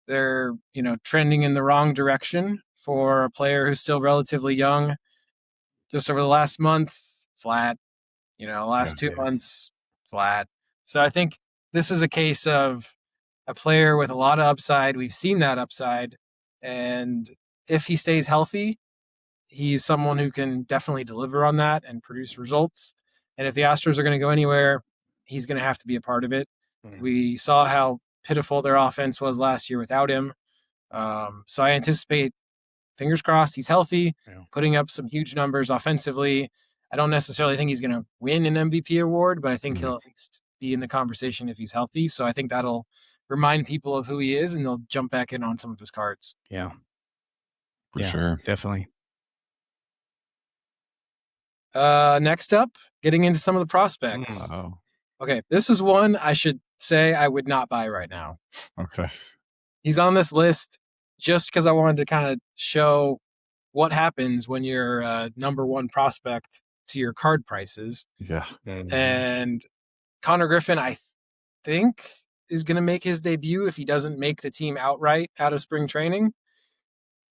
They're, trending in the wrong direction for a player who's still relatively young. Just over the last month, flat. Last 2 months, flat. So I think this is a case of a player with a lot of upside. We've seen that upside. And if he stays healthy, he's someone who can definitely deliver on that and produce results. And if the Astros are going to go anywhere, he's going to have to be a part of it. We saw how pitiful their offense was last year without him. So I anticipate, fingers crossed, he's healthy, putting up some huge numbers offensively. I don't necessarily think he's going to win an MVP award, but I think he'll at least be in the conversation if he's healthy. So I think that'll remind people of who he is, and they'll jump back in on some of his cards. Yeah. For sure. Definitely. Next up, getting into some of the prospects. Okay, this is one I should say I would not buy right now. Okay. He's on this list just because I wanted to kind of show what happens when you're number one prospect to your card prices. Yeah. And Connor Griffin, I think, is going to make his debut if he doesn't make the team outright out of spring training.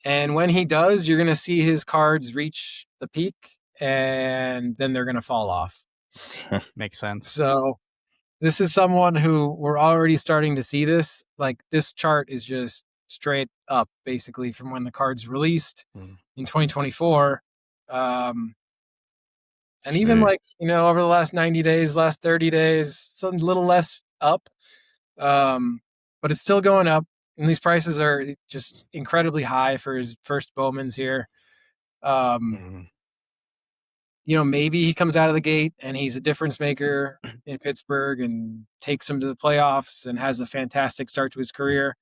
And when he does, you're going to see his cards reach the peak, and then they're going to fall off. Makes sense. So this is someone who we're already starting to see this. This chart is just straight up, basically, from when the card's released in 2024. And even over the last 90 days, last 30 days, it's a little less up. But it's still going up. And these prices are just incredibly high for his first Bowmans here. Maybe he comes out of the gate and he's a difference maker in Pittsburgh and takes them to the playoffs and has a fantastic start to his career.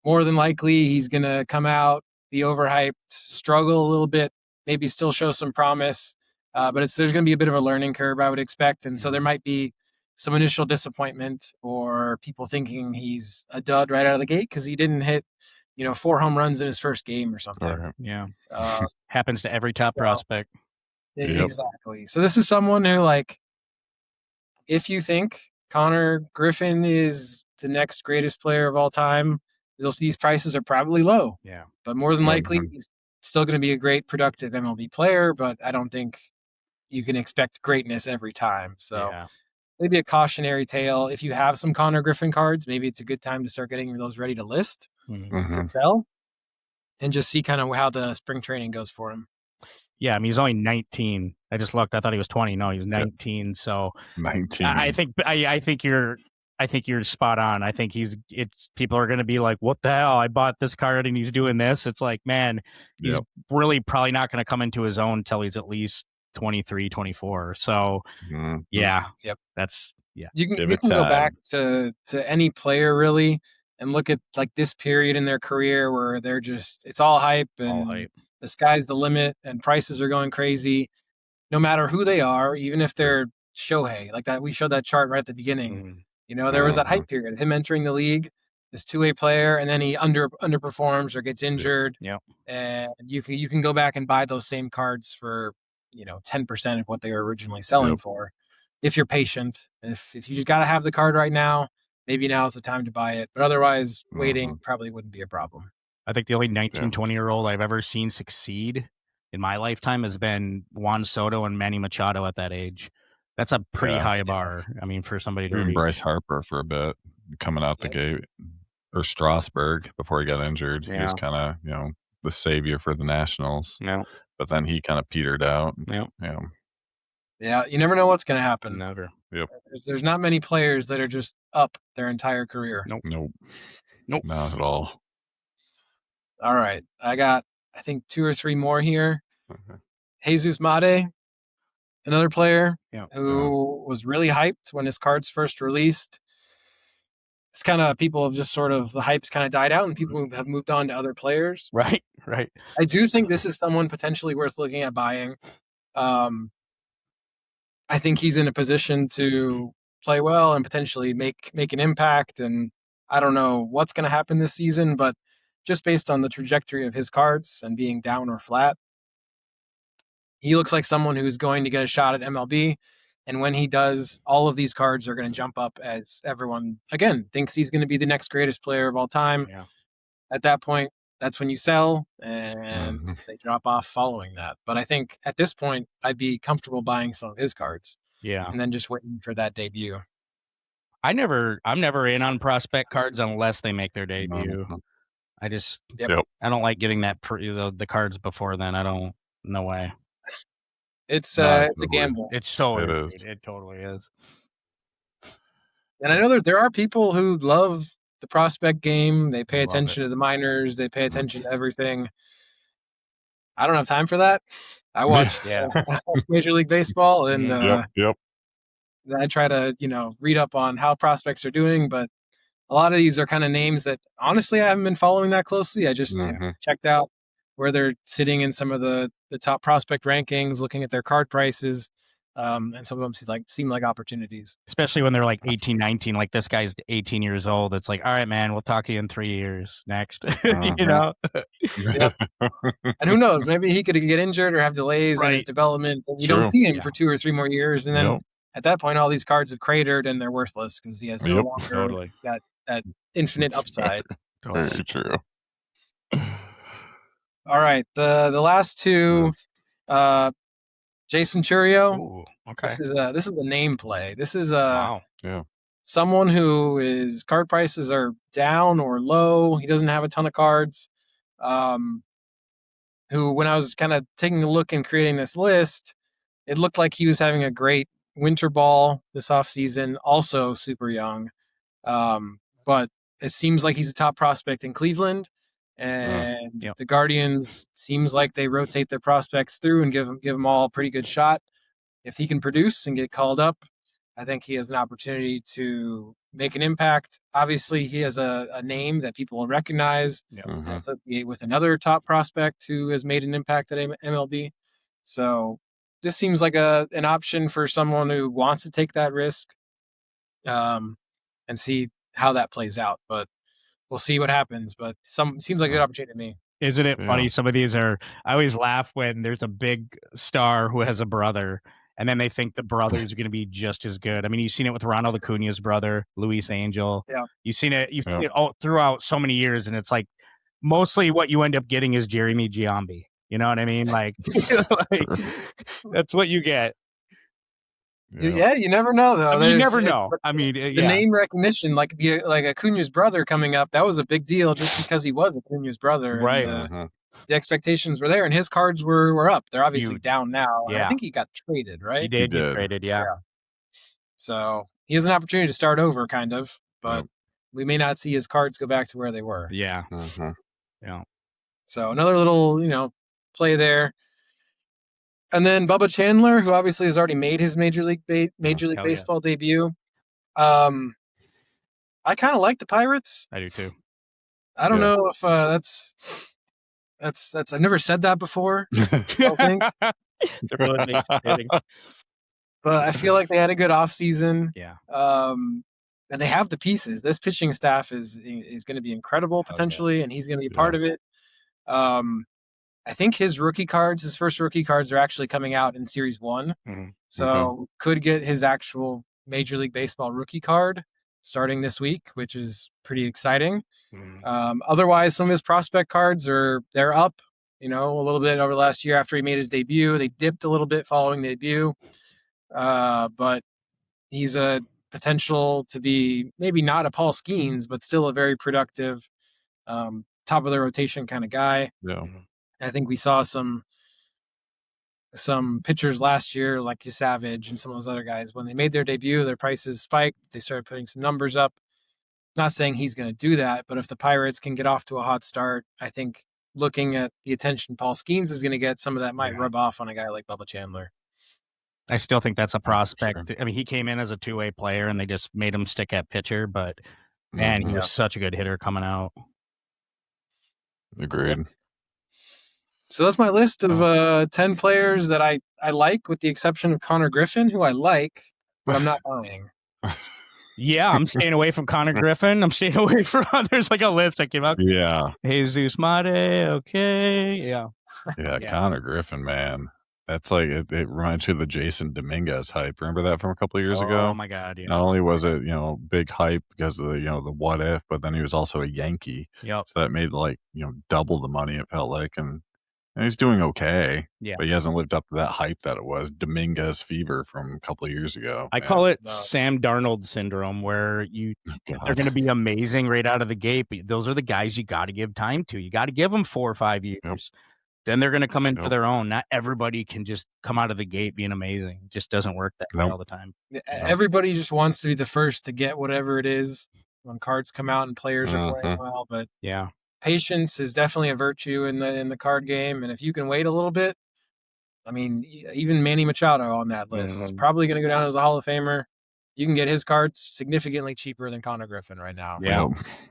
More than likely, he's going to come out, be overhyped, struggle a little bit, maybe still show some promise. But there's going to be a bit of a learning curve, I would expect. And so there might be some initial disappointment or people thinking he's a dud right out of the gate because he didn't hit, 4 home runs in his first game or something. Yeah. Happens to every top prospect. Exactly. So this is someone who, if you think Connor Griffin is the next greatest player of all time, these prices are probably low. Yeah. But more than likely, he's still going to be a great, productive MLB player, but I don't think you can expect greatness every time. So maybe a cautionary tale. If you have some Connor Griffin cards, maybe it's a good time to start getting those ready to list, to sell, and just see kind of how the spring training goes for him. Yeah, I mean, he's only 19. I just looked. I thought he was 20. No, he's 19. So 19. I think you're spot on. I think people are going to be like, what the hell? I bought this card and he's doing this. It's like, man, he's really probably not going to come into his own until he's at least 23, 24. So that's You can go back to any player really and look at this period in their career where they're it's all hype and the sky's the limit and prices are going crazy. No matter who they are, even if they're Shohei, like that, we showed that chart right at the beginning. There was that hype period of him entering the league, this two-way player, and then he underperforms or gets injured. Yeah. And you can go back and buy those same cards for 10% of what they were originally selling for, if you're patient. If you just got to have the card right now, maybe now is the time to buy it. But otherwise, waiting probably wouldn't be a problem. I think the only 19, 20-year-old I've ever seen succeed in my lifetime has been Juan Soto and Manny Machado at that age. That's a pretty high bar. I mean, for somebody to reach. Bryce Harper for a bit, coming out the gate or Strasburg before he got injured. Yeah. He was kind of, the savior for the Nationals. No. But then he kind of petered out. Yep. Yeah, you never know what's going to happen. Never. Yep. There's not many players that are just up their entire career. Nope. Not at all. All right. I got, I think, 2 or 3 more here. Okay. Jesus Mate, another player who was really hyped when his cards first released. It's kind of people have just sort of, the hype's kind of died out and people have moved on to other players. Right. I do think this is someone potentially worth looking at buying. I think he's in a position to play well and potentially make an impact. And I don't know what's going to happen this season, but just based on the trajectory of his cards and being down or flat, he looks like someone who's going to get a shot at MLB. And when he does, all of these cards are going to jump up as everyone, again, thinks he's going to be the next greatest player of all time. Yeah. At that point, that's when you sell and they drop off following that. But I think at this point, I'd be comfortable buying some of his cards. Yeah. And then just waiting for that debut. I'm never in on prospect cards unless they make their debut. I just, I don't like getting that the cards before then. No way. It's a gamble. It totally is. And I know there are people who love the prospect game. They pay attention to the minors. They pay attention to everything. I don't have time for that. I watch Major League Baseball and I try to, read up on how prospects are doing, but a lot of these are kind of names that honestly I haven't been following that closely. I just checked out where they're sitting in some of the top prospect rankings, looking at their card prices. And some of them seem like opportunities. Especially when they're like 18, 19, like this guy's 18 years old. It's like, all right, man, we'll talk to you in 3 years. Next, And who knows? Maybe he could get injured or have delays in his development. And you don't see him for 2 or 3 more years. And then at that point, all these cards have cratered and they're worthless because he has no longer that infinite upside. Very true. All right. The last 2, Jason Churio. Ooh, okay. This is a name play. This is someone who his card prices are down or low. He doesn't have a ton of cards. Who, when I was kind of taking a look and creating this list, it looked like he was having a great winter ball this offseason, also super young. But it seems like he's a top prospect in Cleveland. And the Guardians seems like they rotate their prospects through and give them all a pretty good shot. If he can produce and get called up, I think he has an opportunity to make an impact. Obviously, he has a name that people will recognize and associate with another top prospect who has made an impact at MLB. So this seems like an option for someone who wants to take that risk and see how that plays out. But we'll see what happens, but seems like a good opportunity to me. Isn't it funny? Some of these I always laugh when there's a big star who has a brother, and then they think the brothers are going to be just as good. I mean, you've seen it with Ronald Acuna's brother, Luis Angel. Yeah. You've seen it all throughout so many years, and it's like mostly what you end up getting is Jeremy Giambi. You know what I mean? Like, that's what you get. Yeah, you never know though. You never know. I mean, the name recognition, like Acuna's brother coming up, that was a big deal just because he was Acuna's brother, right? And, the expectations were there, and his cards were up. They're obviously down now. Yeah. I think he got traded, right? He did get traded, yeah. So he has an opportunity to start over, kind of, but we may not see his cards go back to where they were. Yeah, yeah. So another little, play there. And then Bubba Chandler, who obviously has already made his Major League Baseball debut. I kind of like the Pirates. I do too. I don't know if that's I've never said that before. I don't think. But I feel like they had a good offseason. Yeah. And they have the pieces. This pitching staff is going to be incredible potentially, and he's going to be a part of it. I think his first rookie cards are actually coming out in Series 1. So could get his actual Major League Baseball rookie card starting this week, which is pretty exciting. Otherwise, some of his prospect cards they're up, a little bit over the last year after he made his debut. They dipped a little bit following the debut. But he's a potential to be maybe not a Paul Skeens, but still a very productive, top of the rotation kind of guy. Yeah. I think we saw some pitchers last year, like Savage and some of those other guys, when they made their debut, their prices spiked. They started putting some numbers up. Not saying he's going to do that, but if the Pirates can get off to a hot start, I think looking at the attention Paul Skeens is going to get, some of that might rub off on a guy like Bubba Chandler. I still think that's a prospect. Sure. I mean, he came in as a two-way player, and they just made him stick at pitcher, but man, he was such a good hitter coming out. Agreed. So that's my list of 10 players that I like, with the exception of Connor Griffin, who I like, but I'm not buying. Yeah, I'm staying away from Connor Griffin. I'm staying away from there's like a list that came out. Yeah. Jesus Mate, okay. Yeah. Yeah, Connor Griffin, man. That's like, it reminds me of the Jason Dominguez hype. Remember that from a couple of years ago? Oh my God, yeah. Not only was it, big hype because of the, the what if, but then he was also a Yankee. Yep. So that made double the money, it felt like. And he's doing okay. Yeah. But he hasn't lived up to that hype that it was Dominguez fever from a couple of years ago. I call it Sam Darnold syndrome, where they're going to be amazing right out of the gate. But those are the guys you got to give time to. You got to give them 4 or 5 years. Yep. Then they're going to come into their own. Not everybody can just come out of the gate being amazing. It just doesn't work that way all the time. Everybody just wants to be the first to get whatever it is when cards come out and players are playing well. But patience is definitely a virtue in the card game. And if you can wait a little bit, I mean, even Manny Machado on that list is probably going to go down as a Hall of Famer. You can get his cards significantly cheaper than Connor Griffin right now.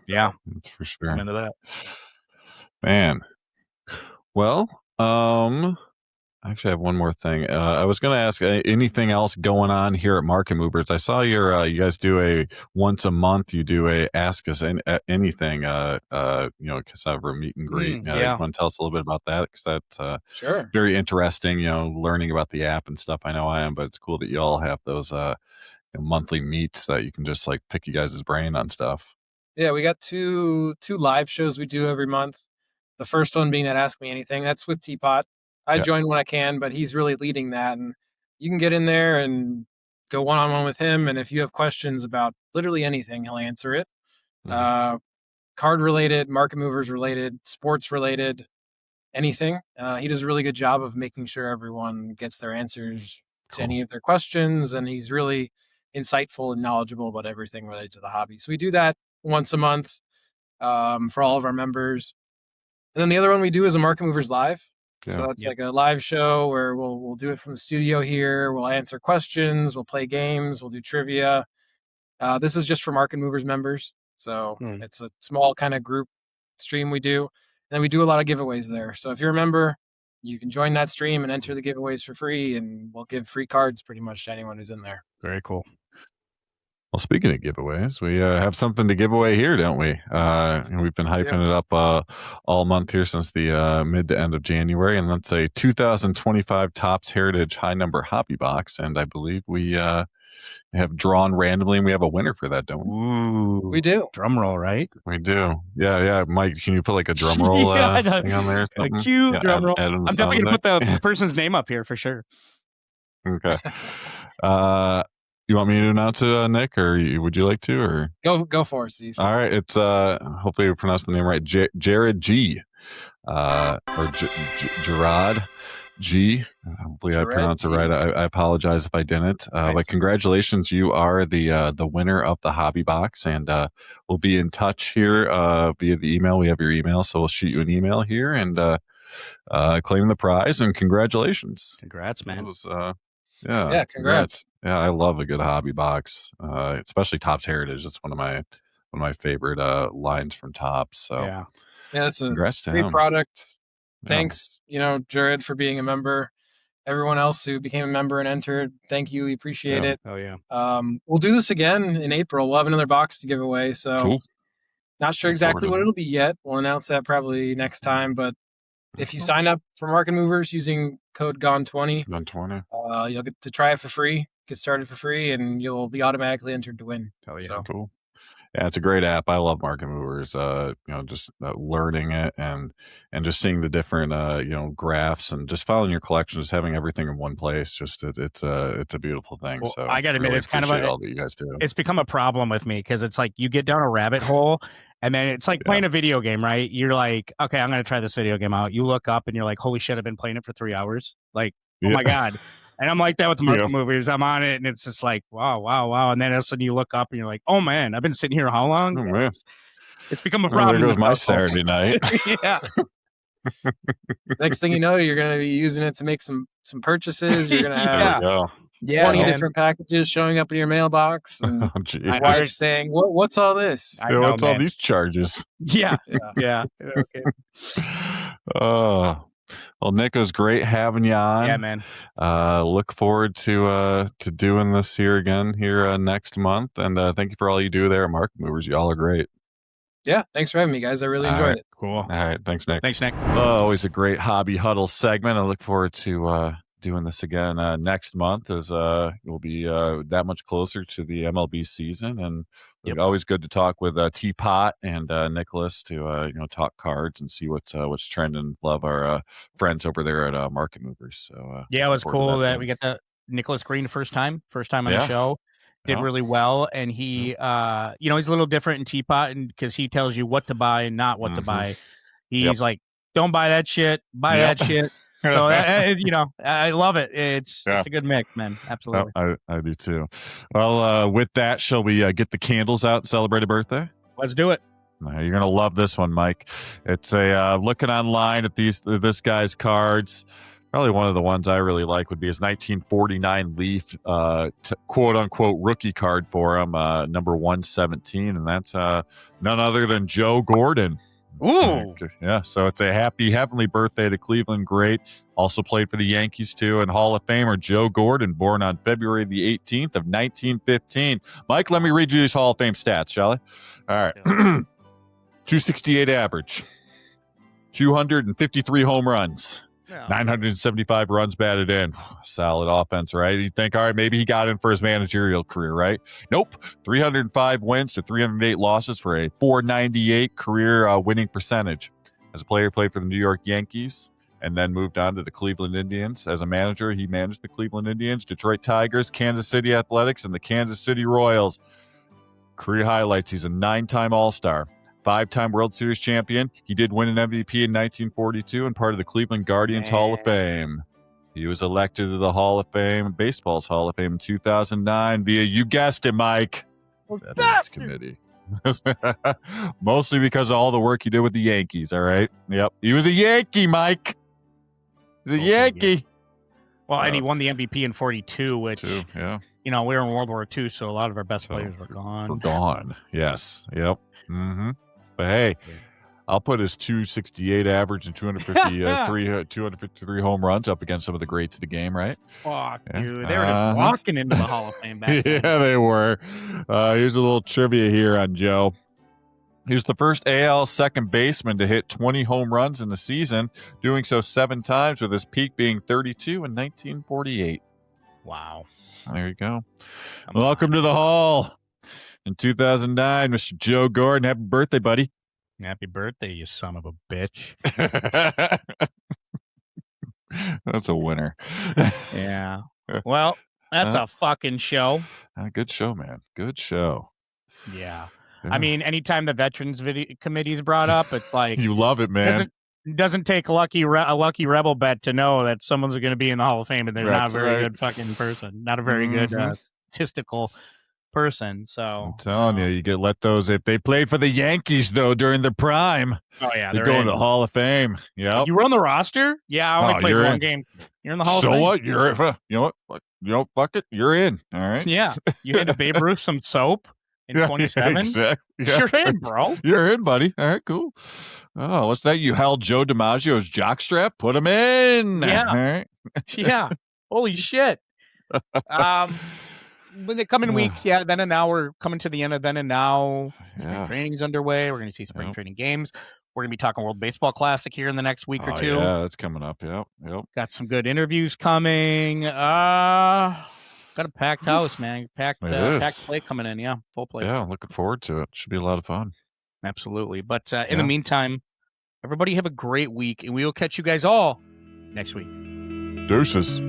Yeah. That's for sure. I'm into that. Man. Well, actually, I have one more thing. I was going to ask anything else going on here at Market Movers. I saw you guys do a once a month. You do a Ask Us Anything. Cassava meet and greet. You want to tell us a little bit about that? Because that's very interesting. Learning about the app and stuff. I know I am, but it's cool that you all have those monthly meets that you can just like pick you guys' brain on stuff. Yeah, we got two live shows we do every month. The first one being that Ask Me Anything. That's with Teapot. I join when I can, but he's really leading that. And you can get in there and go one-on-one with him. And if you have questions about literally anything, he'll answer it. Card-related, market movers-related, sports-related, anything. He does a really good job of making sure everyone gets their answers to any of their questions. And he's really insightful and knowledgeable about everything related to the hobby. So we do that once a month for all of our members. And then the other one we do is a Market Movers Live. So that's like a live show where we'll do it from the studio here. We'll answer questions. We'll play games. We'll do trivia. This is just for Market Movers members. So it's a small kind of group stream we do. And then we do a lot of giveaways there. So if you're a member, you can join that stream and enter the giveaways for free. And we'll give free cards pretty much to anyone who's in there. Very cool. Well, speaking of giveaways, we have something to give away here, don't we? And we've been hyping it up all month here since the mid to end of January. And that's a 2025 Topps Heritage High Number Hobby Box. And I believe we have drawn randomly, and we have a winner for that, don't we? Ooh, we do. Drum roll, right? We do. Yeah. Mike, can you put like a drum roll thing on there? A cute drum roll. I'm definitely going to put the person's name up here for sure. Okay. You want me to announce it, Nick, or would you like to? Or go for it, Steve. All right, it's hopefully we pronounced the name right, Jared G, or Gerard G. Hopefully Jared I pronounced it right. I apologize if I didn't. But congratulations, you are the winner of the hobby box, and we'll be in touch here via the email. We have your email, so we'll shoot you an email here and claim the prize. And congratulations! Congrats, man! Yeah, congrats. Yeah, I love a good hobby box, especially Topps Heritage. It's one of my favorite lines from Topps. So yeah, it's a congrats to great him. Product. Thanks, Jared, for being a member. Everyone else who became a member and entered, thank you. We appreciate it. Oh yeah. We'll do this again in April. We'll have another box to give away. So cool. Not sure exactly what it'll be yet. We'll announce that probably next time. But if you sign up for Market Movers using code GONE20, you'll get to try it for free, get started for free, and you'll be automatically entered to win. Hell yeah. So. Cool. Yeah, it's a great app. I love Market Movers. Just learning it and just seeing the different graphs and just following your collection, just having everything in one place. Just it's a beautiful thing. Well, So I got to admit, really it's kind of appreciate all that you guys do. It's become a problem with me because it's like you get down a rabbit hole, and then it's like playing a video game, right? You're like, okay, I'm going to try this video game out. You look up and you're like, holy shit, I've been playing it for 3 hours. Like, oh my God. And I'm like that with the Market Movers. I'm on it, and it's just like, wow. And then all of a sudden you look up, and you're like, oh, man, I've been sitting here how long? Oh, man. It's become a problem. There goes my Saturday night. Yeah. Next thing you know, you're going to be using it to make some purchases. You're going to have 20 different packages showing up in your mailbox. And wires saying, what's all this? What's all these charges? Yeah. Okay. Well, Nick, it was great having you on. Yeah, man. Look forward to doing this here again next month. And thank you for all you do there at Market Movers. Y'all are great. Yeah, thanks for having me, guys. I really enjoyed it. Cool. All right, thanks, Nick. Thanks, Nick. Always a great hobby huddle segment. I look forward to doing this again next month, as we'll be that much closer to the MLB season, and always good to talk with Teapot and Nicholas to talk cards and see what's trending. Love our friends over there at Market Movers. So it was cool that we got the Nicholas Green first time on the show. Did really well, and he he's a little different in Teapot, and because he tells you what to buy and not what to buy. He's like, don't buy that shit, buy that shit. So I love it. It's a good mix, man. Absolutely. I do too. Well, with that, shall we get the candles out and celebrate a birthday? Let's do it. You're gonna love this one, Mike. It's a looking online at this guy's cards. Probably one of the ones I really like would be his 1949 Leaf, quote unquote rookie card for him, number 117, and that's none other than Joe Gordon. Ooh. Yeah, so it's a happy heavenly birthday to Cleveland great. Also played for the Yankees too, and Hall of Famer Joe Gordon, born on February the 18th of 1915. Mike, let me read you these Hall of Fame stats, shall I? All right. 268 average, 253 home runs, 975 runs batted in. Solid offense, right? You think, all right, maybe he got in for his managerial career, right? Nope. 305 wins to 308 losses for a 498 career winning percentage. As a player, played for the New York Yankees and then moved on to the Cleveland Indians. As a manager, he managed the Cleveland Indians, Detroit Tigers, Kansas City Athletics, and the Kansas City Royals. Career highlights: he's a 9-time All-Star, 5-time World Series champion. He did win an MVP in 1942 and part of the Cleveland Guardians Hall of Fame. He was elected to the Hall of Fame, baseball's Hall of Fame, in 2009 via, you guessed it, Mike, Veterans Committee. Mostly because of all the work he did with the Yankees, all right? Yep. He was a Yankee, Mike. He's a Yankee. Well, and he won the MVP in 42, which, we were in World War II, so a lot of our best players were gone. Yes. Yep. Mm-hmm. But hey, I'll put his 268 average and 253 home runs up against some of the greats of the game, right? Fuck, dude. They were just walking into the Hall of Fame back then. Yeah, they were. Here's a little trivia here on Joe. He was the first AL second baseman to hit 20 home runs in the season, doing so 7 times, with his peak being 32 in 1948. Wow. There you go. Welcome to the Hall. In 2009, Mr. Joe Gordon. Happy birthday, buddy. Happy birthday, you son of a bitch. That's a winner. Yeah. Well, that's a fucking show. Good show, man. Good show. Yeah. I mean, anytime the Veterans Committee is brought up, it's like... You love it, man. Doesn't take a lucky rebel bet to know that someone's going to be in the Hall of Fame and they're not a very good fucking person. Not a very good statistical person. So I'm telling you, you let those, if they played for the Yankees though during their prime. Oh yeah, they're going to the Hall of Fame. Yeah, you were on the roster. Yeah, I only played one game. You're in the Hall of Fame. So what? You're fuck it. You're in. All right. Yeah, you had to Babe Ruth some soap in 27. Exactly. Yeah. You're in, bro. You're in, buddy. All right, cool. Oh, what's that? You held Joe DiMaggio's jockstrap? Put him in. Yeah. All right. Yeah. Holy shit. When the coming weeks, then and now we're coming to the end of then and now. Spring training's underway. We're going to see spring training games. We're going to be talking World Baseball Classic here in the next week or two. Yeah, that's coming up. Yep. Got some good interviews coming. I Got a packed house, man. Packed plate coming in. Yeah, full plate. Yeah, looking forward to it. Should be a lot of fun. Absolutely. But in the meantime, everybody have a great week, and we will catch you guys all next week. Deuces.